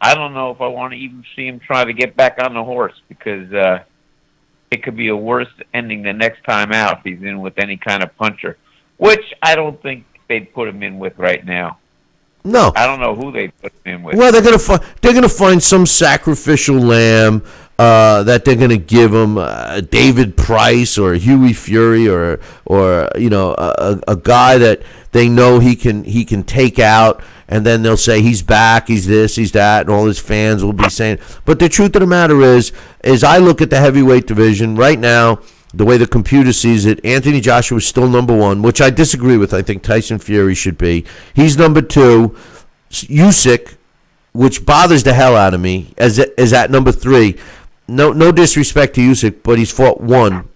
I don't know if I want to even see him try to get back on the horse, because it could be a worse ending the next time out if he's in with any kind of puncher, which I don't think they'd put him in with right now. No, I don't know who they'd put him in with. Well, they're gonna find some sacrificial lamb that they're gonna give him, David Price or Huey Fury or a guy that they know he can take out, and then they'll say he's back, he's this, he's that, and all his fans will be saying. But the truth of the matter is I look at the heavyweight division right now. The way the computer sees it, Anthony Joshua is still number one, which I disagree with. I think Tyson Fury should be. He's number two. Usyk, which bothers the hell out of me, is at number three. No disrespect to Usyk, but he's fought one.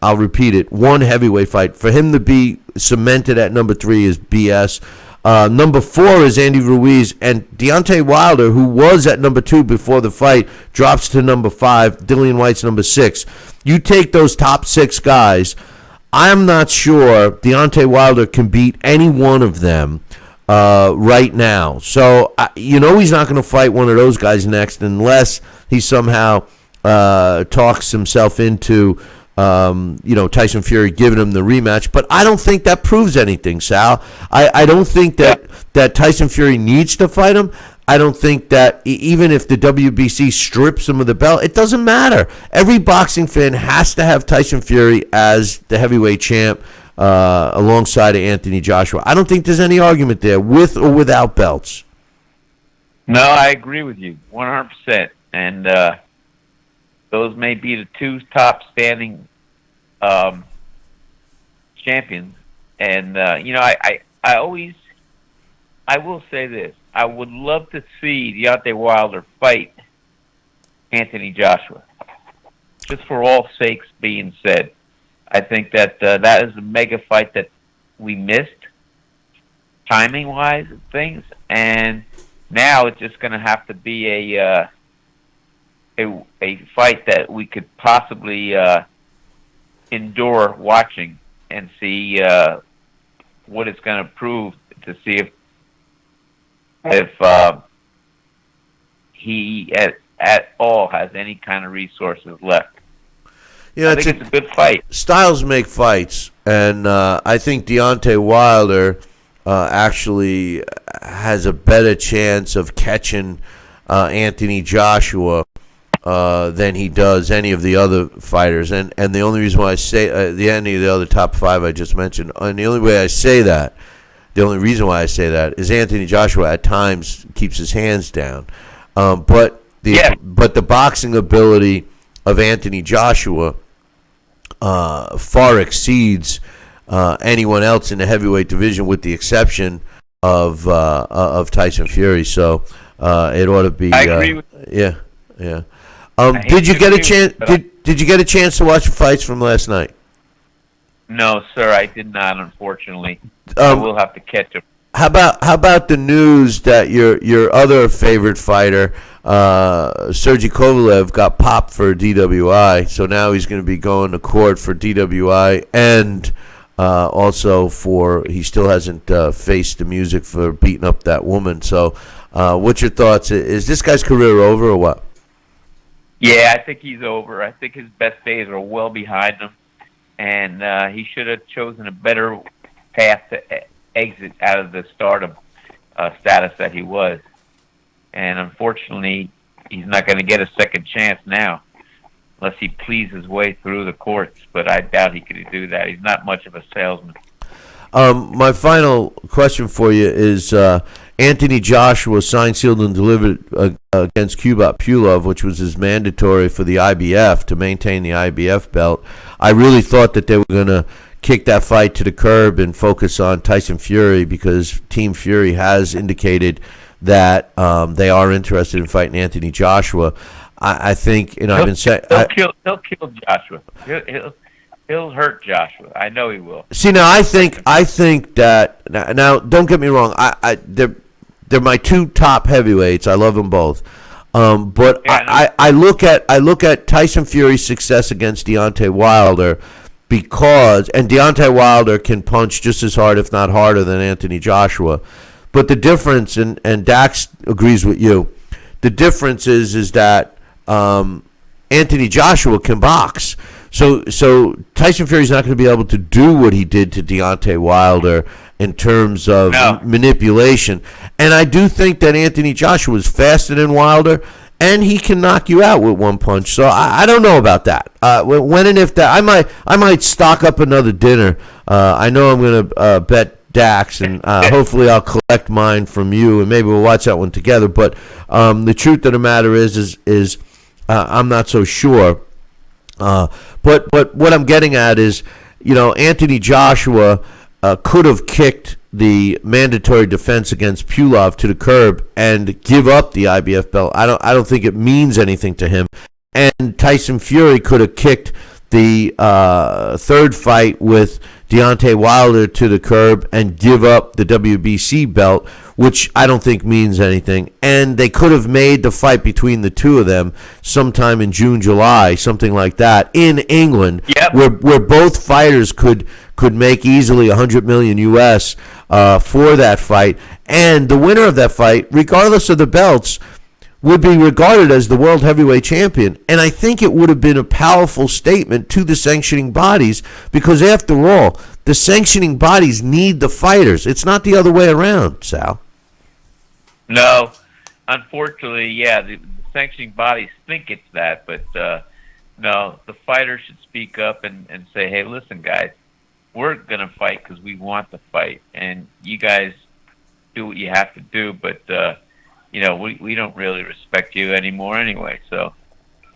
I'll repeat it. One heavyweight fight. For him to be cemented at number three is BS. Number 4 is Andy Ruiz, and Deontay Wilder, who was at number 2 before the fight, drops to number 5. Dillian White's number 6. You take those top 6 guys, I'm not sure Deontay Wilder can beat any one of them right now. So, he's not going to fight one of those guys next unless he somehow talks himself into Tyson Fury giving him the rematch, but I don't think that proves anything, Sal. I don't think that Tyson Fury needs to fight him. I don't think that even if the WBC strips him of the belt, it doesn't matter. Every boxing fan has to have Tyson Fury as the heavyweight champ alongside of Anthony Joshua. I don't think there's any argument there, with or without belts. No, I agree with you 100%. And those may be the 2 top standing champions. And, I always I will say this. I would love to see Deontay Wilder fight Anthony Joshua. Just for all sakes being said. I think that that is a mega fight that we missed, timing-wise and things. And now it's just going to have to be a fight that we could possibly endure watching and see what it's going to prove to see if he at all has any kind of resources left. Yeah, I think it's a good fight. Styles make fights, and I think Deontay Wilder actually has a better chance of catching Anthony Joshua than he does any of the other fighters. And the only reason why I say any of the other top five I just mentioned, and the only way I say that, the only reason why I say that is Anthony Joshua at times keeps his hands down, but the boxing ability of Anthony Joshua far exceeds anyone else in the heavyweight division, with the exception of Tyson Fury. So it ought to be. I agree with yeah. Did you get a chance? Did you get a chance to watch the fights from last night? No, sir, I did not. Unfortunately, I will have to catch up. How about the news that your other favorite fighter, Sergey Kovalev, got popped for DWI? So now he's going to be going to court for DWI, and also he still hasn't faced the music for beating up that woman. So what's your thoughts? Is this guy's career over or what? Yeah, I think he's over. I think his best days are well behind him, and he should have chosen a better path to exit out of the stardom status that he was. And unfortunately, he's not going to get a second chance now unless he pleads his way through the courts. But I doubt he could do that. He's not much of a salesman. My final question for you is Anthony Joshua signed, sealed, and delivered against Kubrat Pulev, which was his mandatory for the IBF to maintain the IBF belt. I really thought that they were going to kick that fight to the curb and focus on Tyson Fury, because Team Fury has indicated that they are interested in fighting Anthony Joshua. I think I've been saying he'll kill Joshua. He'll hurt Joshua. I know he will. See, now I think that now don't get me wrong. They're my two top heavyweights. I love them both. But yeah, I look at Tyson Fury's success against Deontay Wilder, because Deontay Wilder can punch just as hard, if not harder, than Anthony Joshua. But the difference, and Dax agrees with you, the difference is that Anthony Joshua can box. So Tyson Fury's not going to be able to do what he did to Deontay Wilder in terms of manipulation. And I do think that Anthony Joshua is faster than Wilder, and he can knock you out with one punch. So I don't know about that. When and if that, I might stock up another dinner. I know I'm going to bet Dax, and hopefully I'll collect mine from you, and maybe we'll watch that one together. But the truth of the matter is I'm not so sure. But what I'm getting at is, Anthony Joshua could have kicked the mandatory defense against Pulev to the curb and give up the IBF belt. I don't think it means anything to him. And Tyson Fury could have kicked the third fight with Deontay Wilder to the curb and give up the WBC belt, which I don't think means anything. And they could have made the fight between the two of them sometime in June, July, something like that, in England, where both fighters could make easily $100 million US for that fight. And the winner of that fight, regardless of the belts, would be regarded as the world heavyweight champion. And I think it would have been a powerful statement to the sanctioning bodies, because after all, the sanctioning bodies need the fighters. It's not the other way around, Sal. No, unfortunately, the sanctioning bodies think it's that, but no, the fighters should speak up and say, hey, listen, guys, we're going to fight because we want to fight, and you guys do what you have to do, but we don't really respect you anymore anyway. So,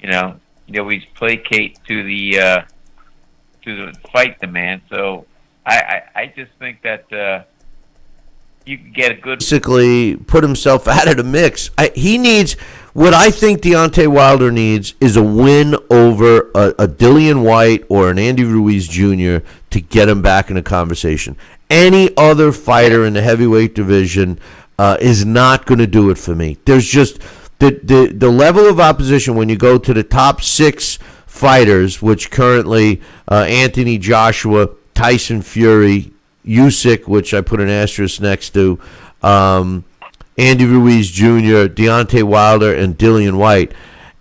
we placate to the fight demand. So I just think that you can get a good. Basically, put himself out of the mix. He needs what I think Deontay Wilder needs is a win over a Dillian White or an Andy Ruiz Jr. to get him back in the conversation. Any other fighter in the heavyweight division is not going to do it for me. There's just the level of opposition when you go to the top 6 fighters, which currently Anthony Joshua, Tyson Fury, Usyk, which I put an asterisk next to, Andy Ruiz Jr., Deontay Wilder, and Dillian White.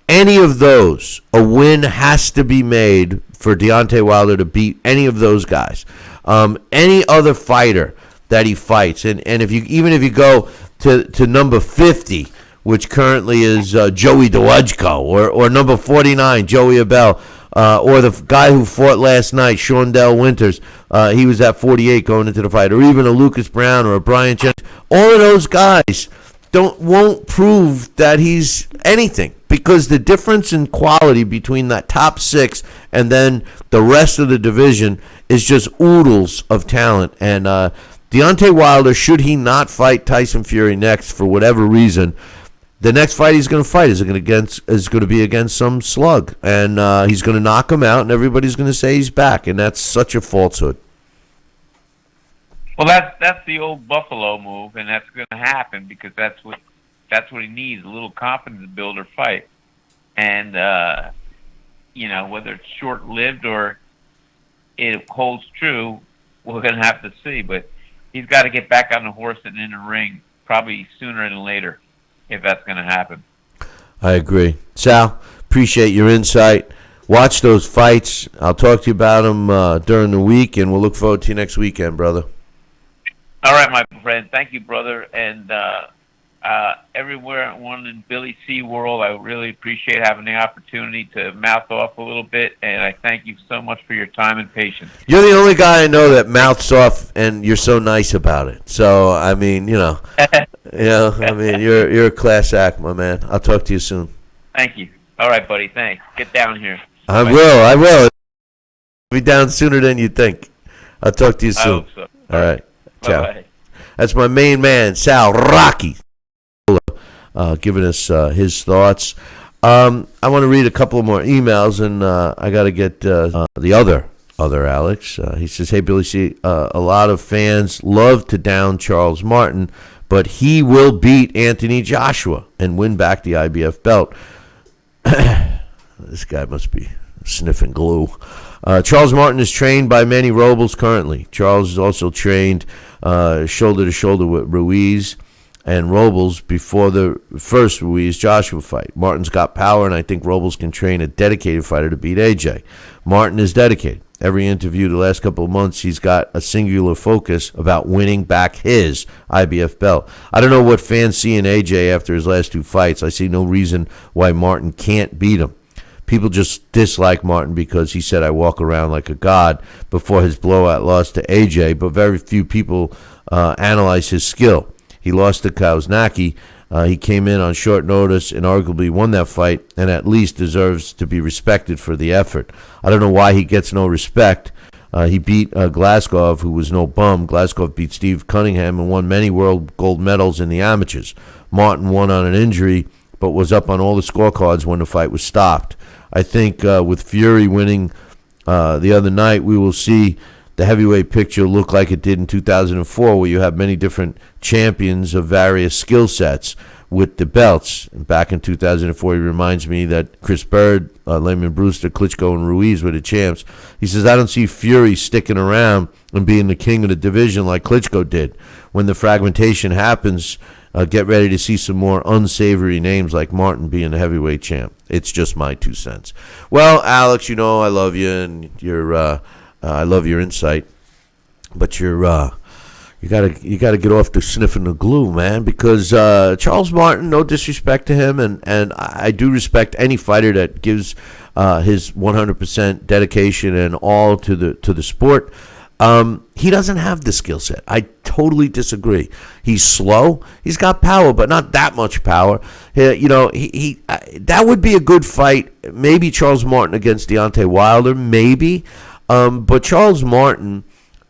Any of those, a win has to be made for Deontay Wilder to beat any of those guys. Any other fighter that he fights, and if you go to number 50, which currently is Joey Dewajko, or number 49, Joey Abel, or the guy who fought last night, Shondell Winters, he was at 48 going into the fight, or even a Lucas Brown or a Brian Chen. All of those guys won't prove that he's anything, because the difference in quality between that top 6 and then the rest of the division is just oodles of talent. And Deontay Wilder, should he not fight Tyson Fury next for whatever reason, the next fight he's going to fight is going to be against some slug, and he's going to knock him out, and everybody's going to say he's back, and that's such a falsehood. Well, that's the old Buffalo move, and that's going to happen because that's what he needs, a little confidence builder fight. And whether it's short-lived or it holds true, we're going to have to see. But he's got to get back on the horse and in the ring probably sooner than later, if that's going to happen. I agree. Sal, appreciate your insight. Watch those fights. I'll talk to you about them during the week, and we'll look forward to you next weekend, brother. All right, my friend. Thank you, brother. And everywhere in Billy C world, I really appreciate having the opportunity to mouth off a little bit, and I thank you so much for your time and patience. You're the only guy I know that mouths off, and you're so nice about it. So, I mean, you're a class act, my man. I'll talk to you soon. Thank you. All right, buddy. Thanks. Get down here. I will. I'll be down sooner than you think. I'll talk to you soon. I hope so. All right. Ciao. Bye-bye. That's my main man, Sal Rocky, giving us his thoughts. I want to read a couple more emails, and I got to get the other Alex. He says, hey, Billy C., a lot of fans love to down Charles Martin, but he will beat Anthony Joshua and win back the IBF belt. This guy must be sniffing glue. Charles Martin is trained by Manny Robles currently. Charles is also trained shoulder to shoulder with Ruiz and Robles before the first Ruiz-Joshua fight. Martin's got power, and I think Robles can train a dedicated fighter to beat AJ. Martin is dedicated. Every interview the last couple of months, he's got a singular focus about winning back his IBF belt. I don't know what fans see in AJ after his last 2 fights. I see no reason why Martin can't beat him. People just dislike Martin because he said I walk around like a god before his blowout loss to AJ, but very few people analyze his skill. He lost to Kownacki. He came in on short notice and arguably won that fight, and at least deserves to be respected for the effort. I don't know why he gets no respect. He beat Glasgow, who was no bum. Glasgow beat Steve Cunningham and won many world gold medals in the amateurs. Martin won on an injury, but was up on all the scorecards when the fight was stopped. I think with Fury winning the other night, we will see the heavyweight picture look like it did in 2004, where you have many different champions of various skill sets with the belts. And back in 2004, he reminds me that Chris Bird, Lehman Brewster, Klitschko, and Ruiz were the champs. He says, I don't see Fury sticking around and being the king of the division like Klitschko did. When the fragmentation happens, get ready to see some more unsavory names like Martin being the heavyweight champ. It's just my 2 cents. Well, Alex, I love you, and I love your insight, but you gotta get off the sniffing the glue, man. Because Charles Martin, no disrespect to him, and I do respect any fighter that gives his 100% dedication and all to the sport. He doesn't have the skill set. I totally disagree. He's slow. He's got power, but not that much power. That would be a good fight. Maybe Charles Martin against Deontay Wilder, maybe. But Charles Martin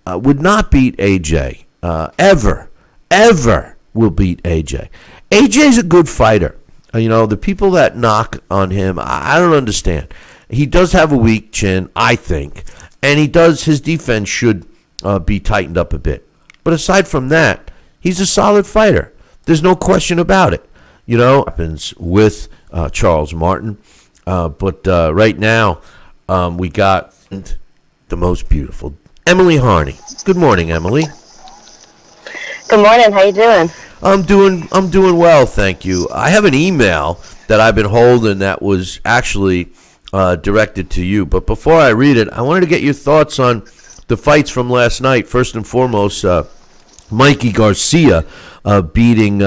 would not beat AJ ever. ever will beat AJ. AJ's a good fighter. The people that knock on him, I don't understand. He does have a weak chin, I think, and his defense should be tightened up a bit. But aside from that, he's a solid fighter. There's no question about it. Happens with Charles Martin. But right now, we got the most beautiful Emily Harney. Good morning, Emily. Good morning. How you doing? I'm doing well, thank you. I have an email that I've been holding that was actually directed to you. But before I read it, I wanted to get your thoughts on the fights from last night. First and foremost, Mikey Garcia beating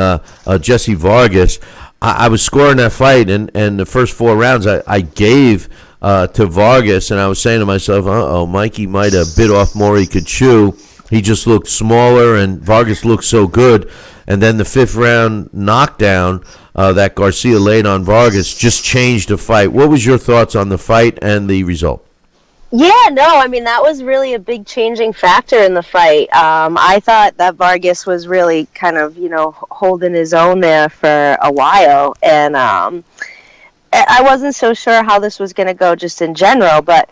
Jessie Vargas. I was scoring that fight, and the first 4 rounds I gave to Vargas, and I was saying to myself, Mikey might have bit off more he could chew. He just looked smaller, and Vargas looked so good. And then the 5th round knockdown that Garcia laid on Vargas just changed the fight. What was your thoughts on the fight and the result? Yeah, no, I mean, that was really a big changing factor in the fight. I thought that Vargas was really kind of, holding his own there for a while. And I wasn't so sure how this was going to go just in general, but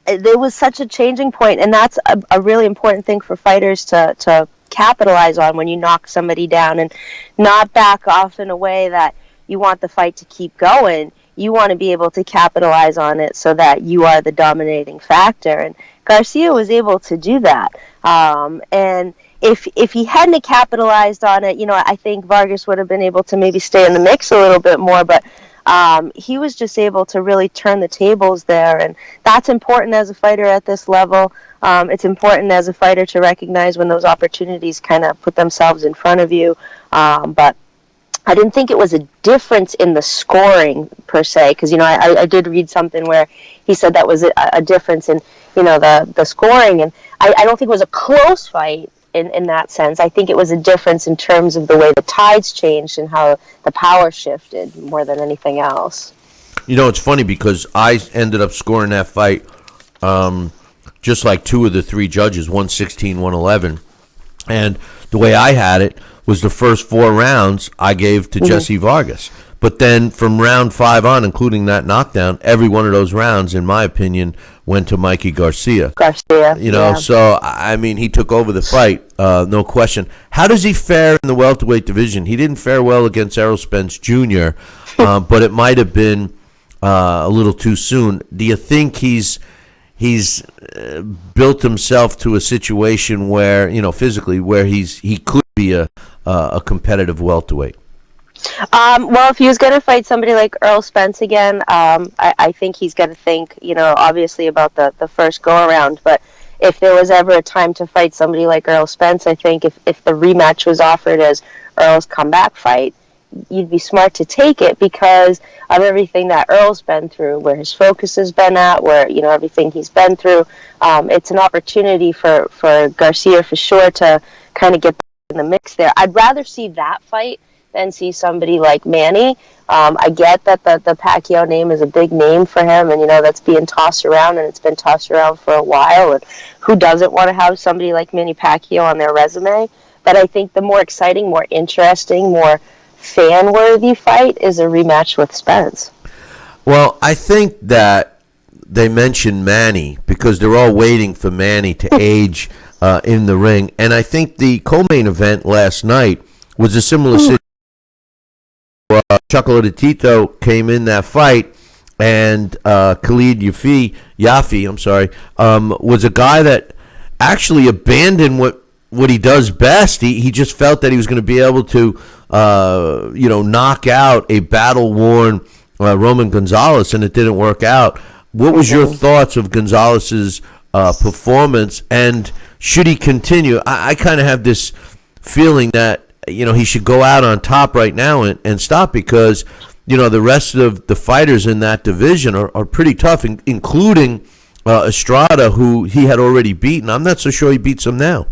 it was such a changing point, and that's a really important thing for fighters to capitalize on when you knock somebody down, and not back off in a way that you want the fight to keep going. You want to be able to capitalize on it so that you are the dominating factor, and Garcia was able to do that. And if he hadn't capitalized on it, I think Vargas would have been able to maybe stay in the mix a little bit more, but he was just able to really turn the tables there, and that's important as a fighter at this level. It's important as a fighter to recognize when those opportunities kind of put themselves in front of you, but I didn't think it was a difference in the scoring per se, because I did read something where he said that was a difference in the scoring, and I don't think it was a close fight in that sense. I think it was a difference in terms of the way the tides changed and how the power shifted more than anything else. It's funny because I ended up scoring that fight just like 2 of the 3 judges, 116, 111, and the way I had it was the first 4 rounds I gave to Jessie Vargas. But then from round 5 on, including that knockdown, every one of those rounds, in my opinion, went to Mikey Garcia. So, I mean, he took over the fight, no question. How does he fare in the welterweight division? He didn't fare well against Errol Spence Jr., but it might have been a little too soon. Do you think he's built himself to a situation where, physically, where he could be a competitive welterweight? Well, if he was going to fight somebody like Errol Spence again, I think he's going to think, obviously about the first go-around. But if there was ever a time to fight somebody like Errol Spence, I think if the rematch was offered as Earl's comeback fight, you'd be smart to take it because of everything that Earl's been through, where his focus has been at, where, everything he's been through. It's an opportunity for Garcia for sure to kind of get back in the mix there. I'd rather see that fight than see somebody like Manny. I get that the Pacquiao name is a big name for him, and that's being tossed around, and it's been tossed around for a while, and who doesn't want to have somebody like Manny Pacquiao on their resume? But I think the more exciting, more interesting, more fan-worthy fight is a rematch with Spence. Well, I think that they mentioned Manny because they're all waiting for Manny to age in the ring, and I think the co-main event last night was a similar situation. Chocolatito came in that fight, and Khalid Yafi, was a guy that actually abandoned what he does best. He just felt that he was going to be able to, knock out a battle-worn Roman Gonzalez, and it didn't work out. What was your thoughts of Gonzalez's performance, and should he continue? I kind of have this feeling that he should go out on top right now and stop because, the rest of the fighters in that division are pretty tough, including Estrada, who he had already beaten. I'm not so sure he beats him now.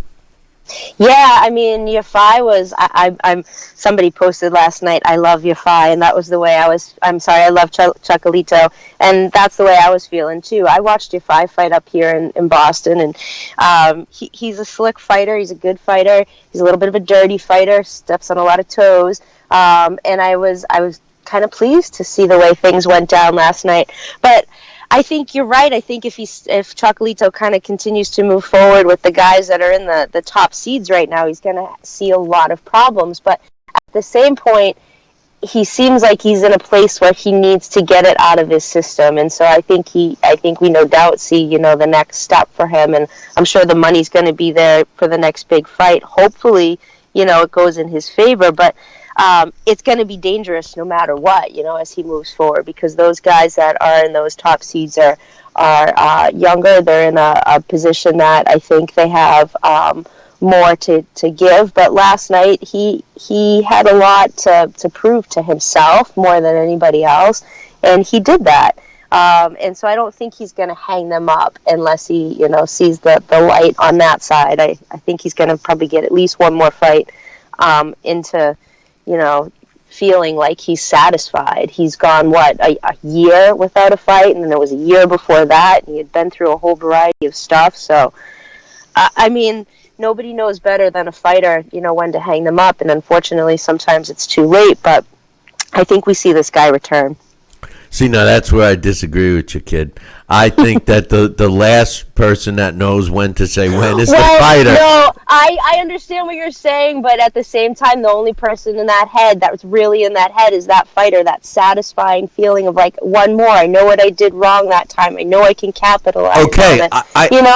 Yeah, I mean, Yafai was. I'm. Somebody posted last night. I love Yafai, and that was the way I was. I'm sorry, I love Chocolito, and that's the way I was feeling too. I watched Yafai fight up here in Boston, and he's a slick fighter. He's a good fighter. He's a little bit of a dirty fighter. Steps on a lot of toes, and I was kind of pleased to see the way things went down last night, but. I think you're right. I think if Chocolito kind of continues to move forward with the guys that are in the top seeds right now, he's going to see a lot of problems. But at the same point, he seems like he's in a place where he needs to get it out of his system, and so I think we no doubt see the next step for him, and I'm sure the money's going to be there for the next big fight. Hopefully, it goes in his favor, but. It's going to be dangerous no matter what, as he moves forward, because those guys that are in those top seeds are younger. They're in a position that I think they have more to give. But last night he had a lot to prove to himself more than anybody else, and he did that. And so I don't think he's going to hang them up unless he sees the light on that side. I think he's going to probably get at least one more fight into feeling like he's satisfied. He's gone, a year without a fight, and then there was a year before that, and he had been through a whole variety of stuff. So, I mean, nobody knows better than a fighter, when to hang them up, and unfortunately, sometimes it's too late, but I think we see this guy return. See, now that's where I disagree with you, kid. I think that the last person that knows when to say when is the fighter. No, I understand what you're saying, but at the same time, the only person in that head that's really in that head is that fighter, that satisfying feeling of like, one more. I know what I did wrong that time. I know I can capitalize on it. And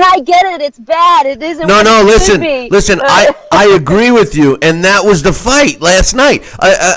I get it. It's bad. It isn't. Listen. I agree with you, and that was the fight last night.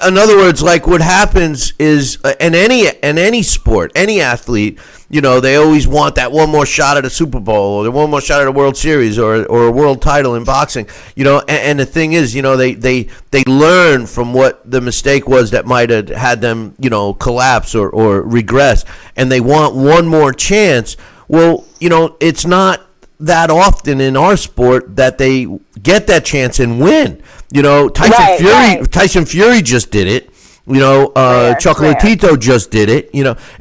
In other words, like what happens is in any sport, any athlete. They always want that one more shot at a Super Bowl or one more shot at a World Series or a world title in boxing. And the thing is, they learn from what the mistake was that might have had them, collapse or regress, and they want one more chance. Well, it's not that often in our sport that they get that chance and win. Tyson Fury just did it. Chocolatito just did it,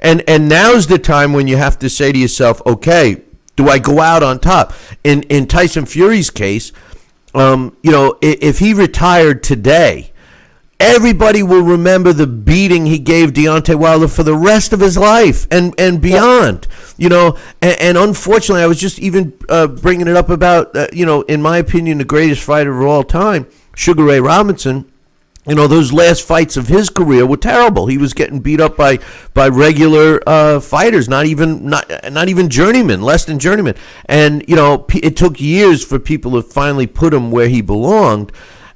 and now's the time when you have to say to yourself, okay, do I go out on top? In Tyson Fury's case, if he retired today, everybody will remember the beating he gave Deontay Wilder for the rest of his life and beyond, and unfortunately, I was just even bringing it up about, in my opinion, the greatest fighter of all time, Sugar Ray Robinson. Those last fights of his career were terrible. He was getting beat up by regular fighters, not even journeymen, less than journeymen. And it took years for people to finally put him where he belonged.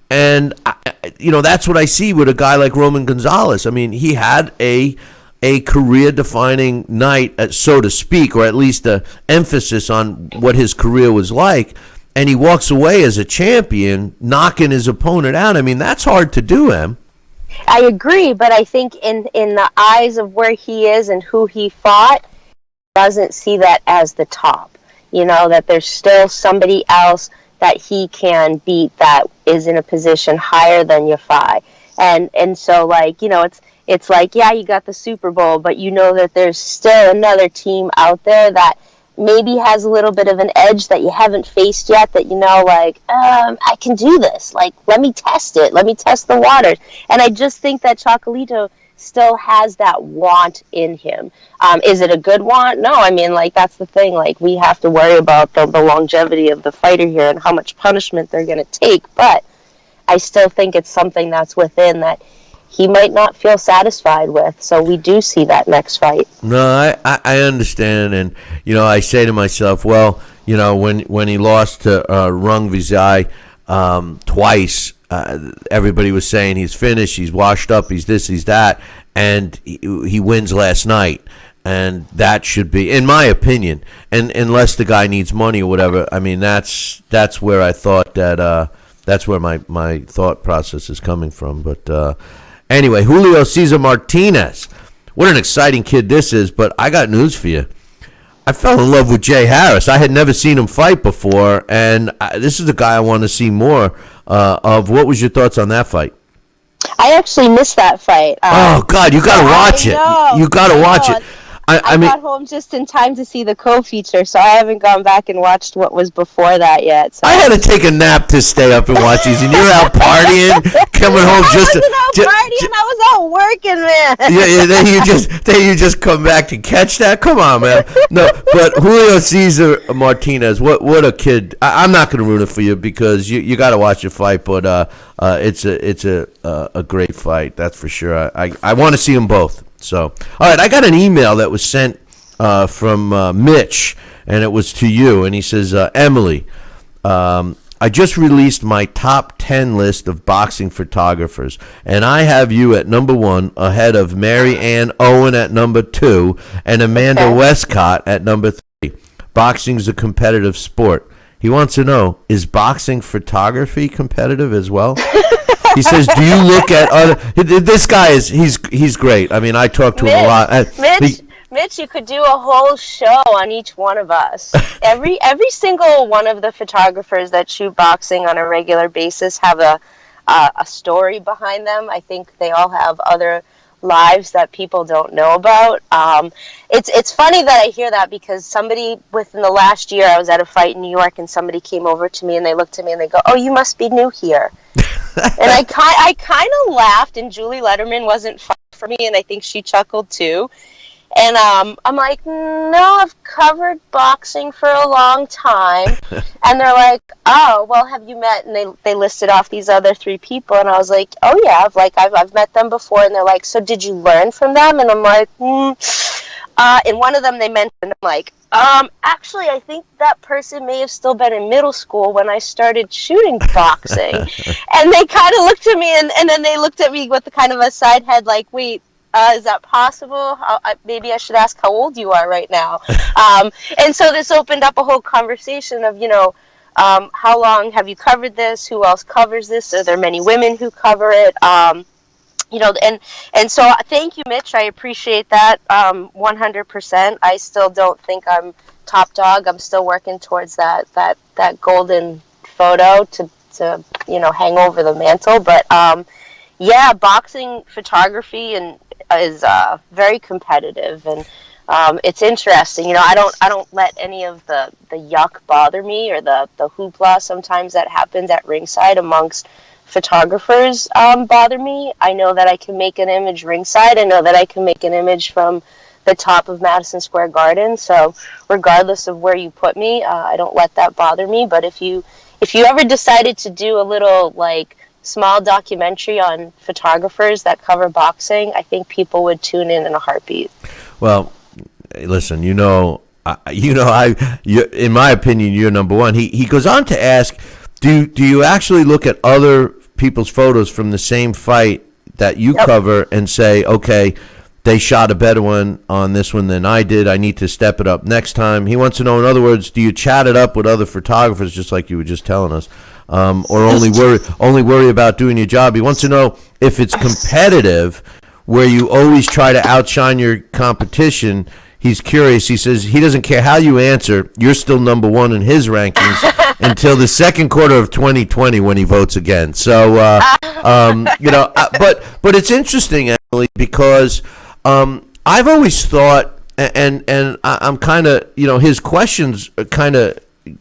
And that's what I see with a guy like Roman Gonzalez. I mean, he had a career-defining night, so to speak, or at least the emphasis on what his career was like. And he walks away as a champion, knocking his opponent out. I mean, that's hard to do, Em. I agree, but I think in the eyes of where he is and who he fought, doesn't see that as the top. That there's still somebody else that he can beat that is in a position higher than Yafai. And so, it's like, yeah, you got the Super Bowl, but that there's still another team out there that maybe has a little bit of an edge that you haven't faced yet, that I can do this. Let me test it. Let me test the waters. And I just think that Chocolito still has that want in him. Is it a good want? No, I mean, that's the thing. We have to worry about the longevity of the fighter here and how much punishment they're going to take. But I still think it's something that's within that he might not feel satisfied with. So we do see that next fight. No, I understand. And, I say to myself, well, when he lost to Rung Vizai twice, everybody was saying he's finished, he's washed up, he's this, he's that. And he wins last night. And that should be, in my opinion, and unless the guy needs money or whatever, I mean, that's where I thought that, that's where my thought process is coming from. But, anyway, Julio Cesar Martinez. What an exciting kid this is, but I got news for you. I fell in love with Jay Harris. I had never seen him fight before, and this is a guy I want to see more of. What was your thoughts on that fight? I actually missed that fight. Oh God, you got to watch it. You got to watch it. I mean, got home just in time to see the co-feature, so I haven't gone back and watched what was before that yet. So. I had to take a nap to stay up and watch these, and you're out partying, coming home just. I wasn't out partying. I was out working, man. Yeah. Then you just come back to catch that. Come on, man. No, but Julio Cesar Martinez, what a kid. I'm not going to ruin it for you because you got to watch the fight, but it's a great fight, that's for sure. I want to see them both. So, all right, I got an email that was sent from Mitch, and it was to you, and he says, Emily, I just released my top 10 list of boxing photographers, and I have you at number 1 ahead of Mary Ann Owen at number 2 and Amanda Westcott at number 3. Boxing's a competitive sport. He wants to know, is boxing photography competitive as well? He says, do you look at other... This guy he's great. I mean, I talk to him a lot. Mitch, you could do a whole show on each one of us. Every single one of the photographers that shoot boxing on a regular basis have a story behind them. I think they all have other lives that people don't know about. It's funny that I hear that because somebody within the last year, I was at a fight in New York and somebody came over to me and they looked at me and they go, "Oh, you must be new here." And I kind of laughed, and Julie Letterman wasn't far for me, and I think she chuckled too. And I'm like, no, I've covered boxing for a long time. And they're like, oh, well, have you met? And they listed off these other 3 people, and I was like, oh yeah, I've met them before. And they're like, so did you learn from them? And I'm like, and one of them they mentioned, I'm like, actually, I think that person may have still been in middle school when I started shooting boxing. And they kind of looked at me, and then they looked at me with the kind of a side head, like, wait, is that possible? Maybe I should ask how old you are right now. And so this opened up a whole conversation of, how long have you covered this? Who else covers this? Are there many women who cover it? And so thank you, Mitch. I appreciate that 100%. I still don't think I'm top dog. I'm still working towards that golden photo to hang over the mantle. But yeah, boxing photography is very competitive, and it's interesting. I don't let any of the yuck bother me, or the hoopla sometimes that happens at ringside amongst photographers bother me. I know that I can make an image ringside. I know that I can make an image from the top of Madison Square Garden. So regardless of where you put me, I don't let that bother me. But if you ever decided to do a little small documentary on photographers that cover boxing, I think people would tune in a heartbeat. Well, listen, in my opinion, you're number 1. He goes on to ask, do you actually look at other people's photos from the same fight that you cover and say, okay, they shot a better one on this one than I did, I need to step it up next time? He wants to know, in other words, do you chat it up with other photographers, just like you were just telling us, or only worry about doing your job? He wants to know if it's competitive, where you always try to outshine your competition. He's curious. He says he doesn't care how you answer. You're still number 1 in his rankings until the second quarter of 2020 when he votes again. So, but it's interesting, Emily, because I've always thought, and I'm kind of, his questions kind of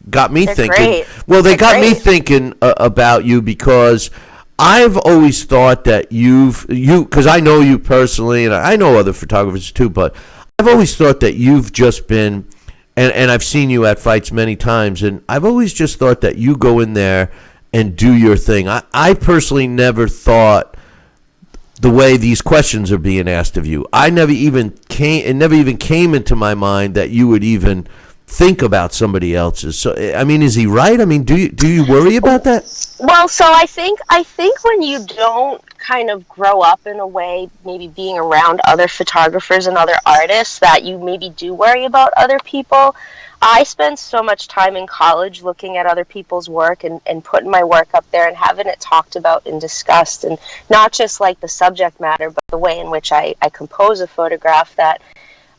got me thinking. Great. Well, they got me thinking about you, because I've always thought that because I know you personally, and I know other photographers too, but I've always thought that you've just been, and I've seen you at fights many times, and I've always just thought that you go in there and do your thing. I personally never thought the way these questions are being asked of you. It never even came into my mind that you would even think about somebody else's. So, I mean, is he right? I mean, do you worry about that? Well, so I think when you don't kind of grow up in a way, maybe being around other photographers and other artists, that you maybe do worry about other people. I spent so much time in college looking at other people's work and putting my work up there and having it talked about and discussed, and not just the subject matter, but the way in which I compose a photograph, that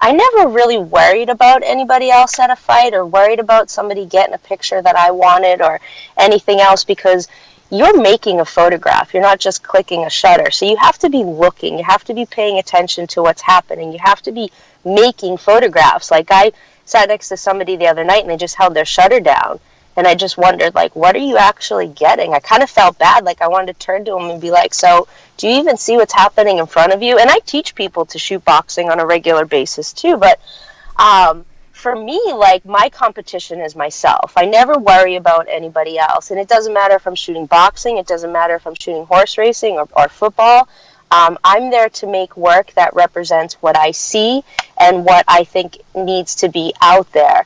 I never really worried about anybody else at a fight or worried about somebody getting a picture that I wanted or anything else, because you're making a photograph. You're not just clicking a shutter. So you have to be looking. You have to be paying attention to what's happening. You have to be making photographs. Like, I sat next to somebody the other night and they just held their shutter down. And I just wondered, like, what are you actually getting? I kind of felt bad. Like, I wanted to turn to him and be like, so do you even see what's happening in front of you? And I teach people to shoot boxing on a regular basis too. But for me, like, my competition is myself. I never worry about anybody else. And it doesn't matter if I'm shooting boxing. It doesn't matter if I'm shooting horse racing or football. I'm there to make work that represents what I see and what I think needs to be out there.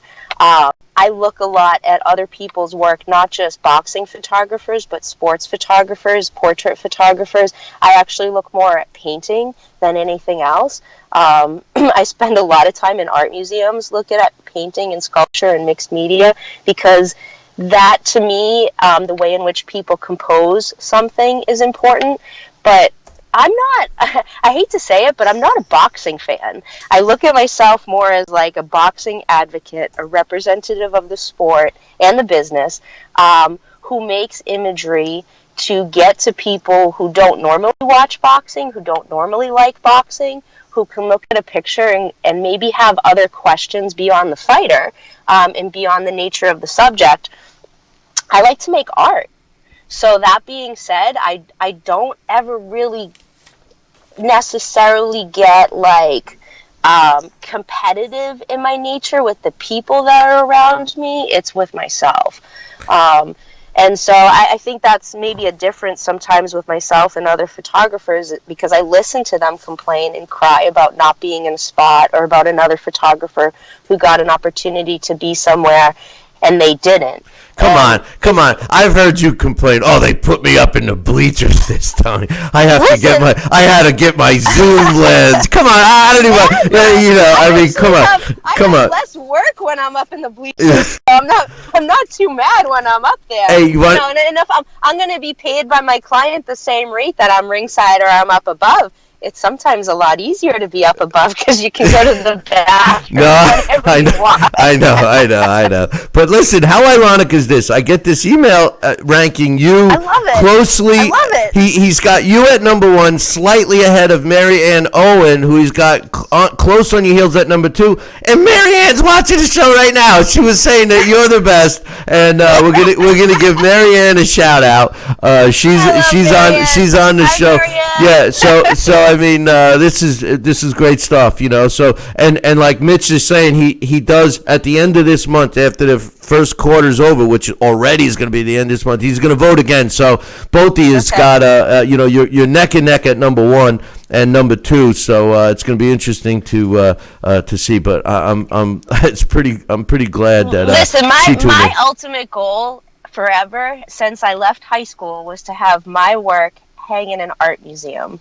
I look a lot at other people's work, not just boxing photographers, but sports photographers, portrait photographers. I actually look more at painting than anything else. I spend a lot of time in art museums looking at painting and sculpture and mixed media, because that, to me, the way in which people compose something is important. But I'm not, I hate to say it, but I'm not a boxing fan. I look at myself more as like a boxing advocate, a representative of the sport and the business, who makes imagery to get to people who don't normally watch boxing, who don't normally like boxing, who can look at a picture and maybe have other questions beyond the fighter, and beyond the nature of the subject. I like to make art. So that being said, I don't ever really necessarily get like competitive in my nature with the people that are around me. It's with myself. And so I think that's maybe a difference sometimes with myself and other photographers, because I listen to them complain and cry about not being in a spot, or about another photographer who got an opportunity to be somewhere and they didn't. Come on. I've heard you complain. Oh, they put me up in the bleachers this time. I had to get my zoom lens. Come on, I don't even. Come on. Less work when I'm up in the bleachers. I'm not too mad when I'm up there. Hey, and if I'm going to be paid by my client the same rate that I'm ringside or I'm up above, it's sometimes a lot easier to be up above because you can go to the bathroom whenever you want. I know. But listen, how ironic is this? I get this email ranking you closely. I love it. He's got you at number 1, slightly ahead of Mary Ann Owen, who he's got close on your heels at number 2. And Mary Ann's watching the show right now. She was saying that you're the best, and we're gonna give Mary Ann a shout out. She's on the show. Yeah. So I mean, this is great stuff, you know. So and like Mitch is saying, he does at the end of this month, after the first quarter's over, which already is going to be the end of this month, he's going to vote again. So both of you's got you're neck and neck at number 1 and number 2. So it's going to be interesting to see. But I'm pretty glad that. Listen, my ultimate goal forever since I left high school was to have my work hang in an art museum.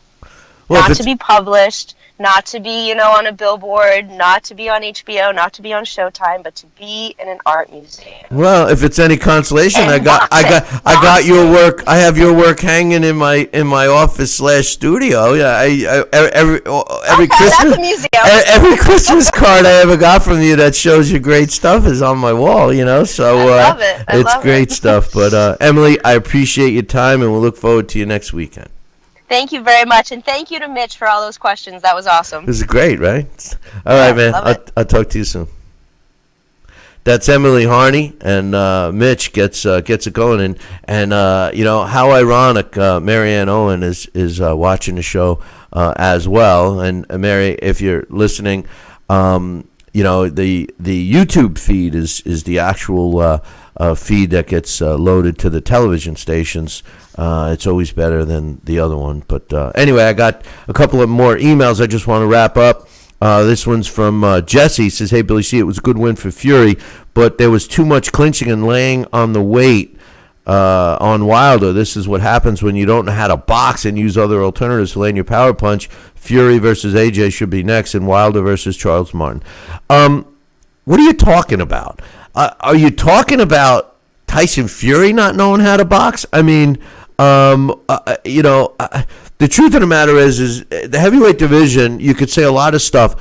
Well, not to be published, not to be, on a billboard, not to be on HBO, not to be on Showtime, but to be in an art museum. Well, if it's any consolation, I got your work. I have your work hanging in my office / studio. Yeah, every Christmas, every Christmas card I ever got from you that shows your great stuff is on my wall. So I love it. It's great stuff. But Emily, I appreciate your time, and we'll look forward to you next weekend. Thank you very much, and thank you to Mitch for all those questions. That was awesome. This is great, right? All right, man. I'll talk to you soon. That's Emily Harney, and Mitch gets it going, and how ironic Mary Ann Owen is watching the show as well. And Mary, if you're listening, the YouTube feed is the actual feed that gets loaded to the television stations. It's always better than the other one. But anyway, I got a couple of more emails I just want to wrap up. This one's from Jessie. Says, hey, Billy C., it was a good win for Fury, but there was too much clinching and laying on the weight on Wilder. This is what happens when you don't know how to box and use other alternatives to land your power punch. Fury versus AJ should be next, and Wilder versus Charles Martin. What are you talking about? Are you talking about Tyson Fury not knowing how to box? I mean, the truth of the matter is the heavyweight division, you could say a lot of stuff,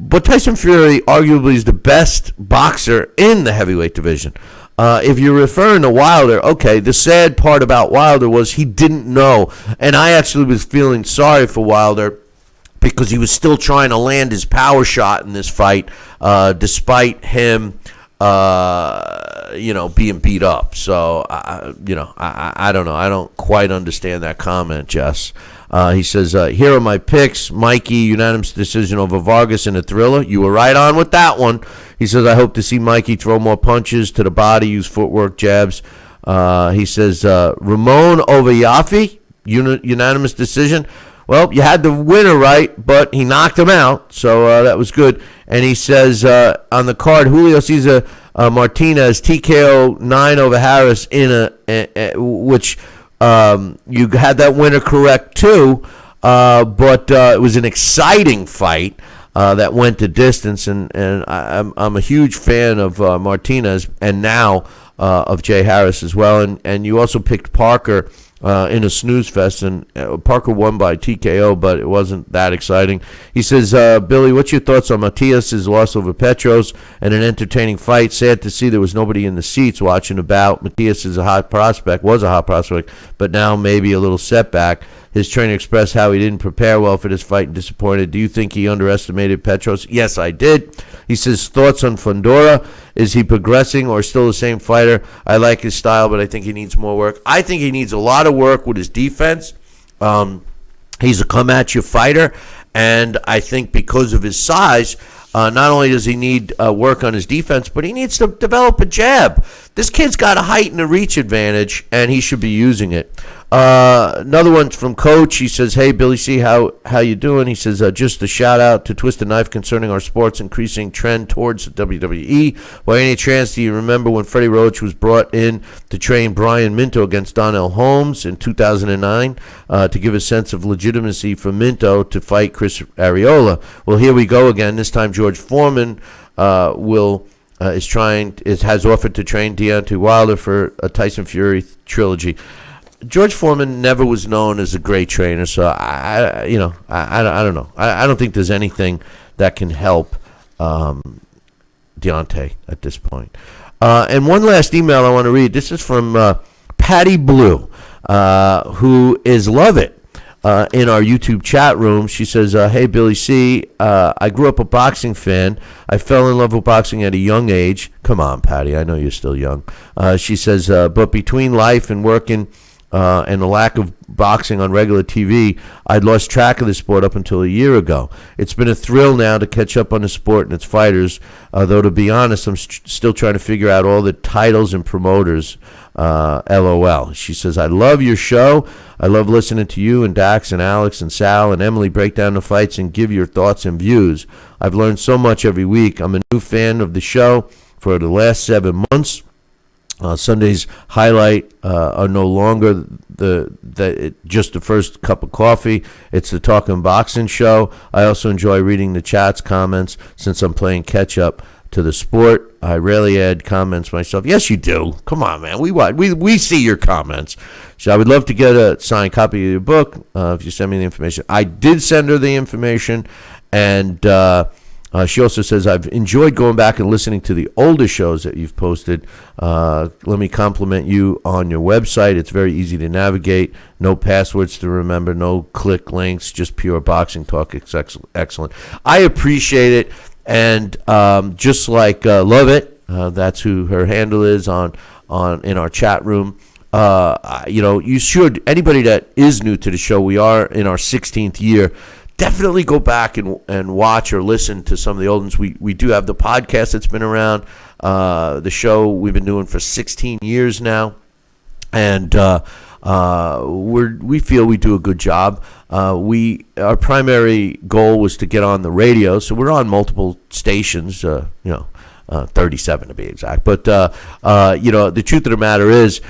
But Tyson Fury arguably is the best boxer in the heavyweight division. If you're referring to Wilder, okay, the sad part about Wilder was he didn't know. And I actually was feeling sorry for Wilder because he was still trying to land his power shot in this fight, despite him, being beat up. So, I don't know. I don't quite understand that comment, Jess. He says, here are my picks. Mikey, unanimous decision over Vargas in a thriller. You were right on with that one. He says, I hope to see Mikey throw more punches to the body, use footwork, jabs. He says, Ramon over Yaffe, unanimous decision. Well, you had the winner right, but he knocked him out, so that was good. And he says, on the card, Julio Cesar Martinez, TKO 9 over Harris, which you had that winner correct too, but it was an exciting fight that went the distance, and I'm a huge fan of Martinez and now of Jay Harris as well. And you also picked Parker in a snooze fest, and Parker won by TKO, but it wasn't that exciting. He says, Billy, what's your thoughts on Matias' loss over Petros and an entertaining fight? Sad to see there was nobody in the seats watching the bout. Matias is was a hot prospect, but now maybe a little setback. His trainer expressed how he didn't prepare well for this fight and disappointed. Do you think he underestimated Petros? Yes, I did. He says, thoughts on Fundora? Is he progressing or still the same fighter? I like his style, but I think he needs more work. I think he needs a lot of work with his defense. He's a come-at-you fighter, and I think because of his size, not only does he need work on his defense, but he needs to develop a jab. This kid's got a height and a reach advantage, and he should be using it. Another one from Coach. He says, hey, Billy C., how you doing? He says, just a shout-out to Twist the Knife concerning our sport's increasing trend towards WWE. By any chance, do you remember when Freddie Roach was brought in to train Brian Minto against Donnell Holmes in 2009 to give a sense of legitimacy for Minto to fight Chris Arreola? Well, here we go again. This time George Foreman has offered to train Deontay Wilder for a Tyson Fury trilogy. George Foreman never was known as a great trainer, so I don't know. I don't think there's anything that can help Deontay at this point. And one last email I want to read. This is from Patty Blue, who is Love It in our YouTube chat room. She says, hey, Billy C., I grew up a boxing fan. I fell in love with boxing at a young age. Come on, Patty, I know you're still young. She says, but between life and working and the lack of boxing on regular TV, I'd lost track of the sport up until a year ago. It's been a thrill now to catch up on the sport and its fighters, though to be honest, I'm still trying to figure out all the titles and promoters, LOL. She says, I love your show. I love listening to you and Dax and Alex and Sal and Emily break down the fights and give your thoughts and views. I've learned so much every week. I'm a new fan of the show for the last 7 months. Sunday's highlight are no longer just the first cup of coffee. It's the Talking Boxing show. I also enjoy reading the chat's comments since I'm playing catch up to the sport. I rarely add comments myself. Yes, you do. Come on, man. We see your comments. So I would love to get a signed copy of your book if you send me the information. I did send her the information, and she also says, I've enjoyed going back and listening to the older shows that you've posted. Let me compliment you on your website. It's very easy to navigate. No passwords to remember. No click links. Just pure boxing talk. It's excellent. I appreciate it. And just like Love It, that's who her handle is in our chat room. You should, anybody that is new to the show, we are in our 16th year. Definitely go back and watch or listen to some of the old ones. We do have the podcast that's been around, the show we've been doing for 16 years now, and we feel we do a good job. Our primary goal was to get on the radio, so we're on multiple stations, 37 to be exact. But the truth of the matter is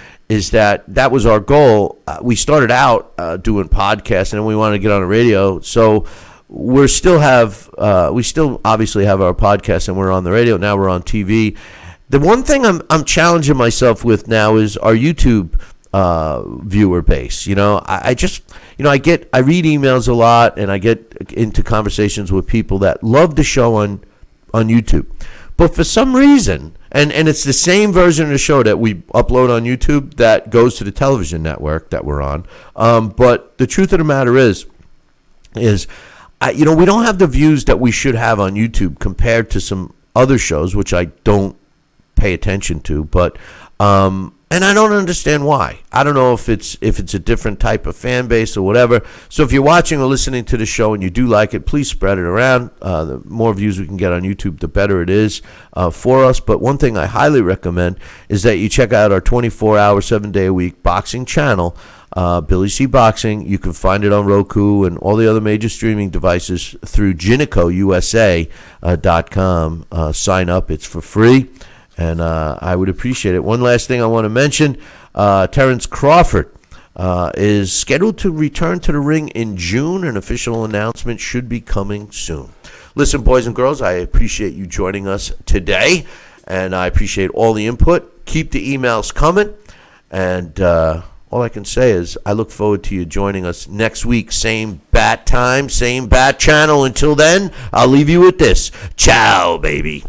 that was our goal. We started out doing podcasts, and then we wanted to get on the radio. So we still obviously have our podcast, and we're on the radio. Now we're on TV. The one thing I'm challenging myself with now is our YouTube viewer base. I just I read emails a lot, and I get into conversations with people that love the show on YouTube. But for some reason, and it's the same version of the show that we upload on YouTube that goes to the television network that we're on. But the truth of the matter is we don't have the views that we should have on YouTube compared to some other shows, which I don't pay attention to. But and I don't understand why. I don't know if it's a different type of fan base or whatever. So if you're watching or listening to the show and you do like it, please spread it around. The more views we can get on YouTube, the better it is for us. But one thing I highly recommend is that you check out our 24-hour, 7-day-a-week boxing channel, Billy C. Boxing. You can find it on Roku and all the other major streaming devices through JinicoUSA.com. Sign up. It's for free. And I would appreciate it. One last thing I want to mention, Terrence Crawford is scheduled to return to the ring in June. An official announcement should be coming soon. Listen, boys and girls, I appreciate you joining us today, and I appreciate all the input. Keep the emails coming, and all I can say is I look forward to you joining us next week. Same bat time, same bat channel. Until then, I'll leave you with this. Ciao, baby.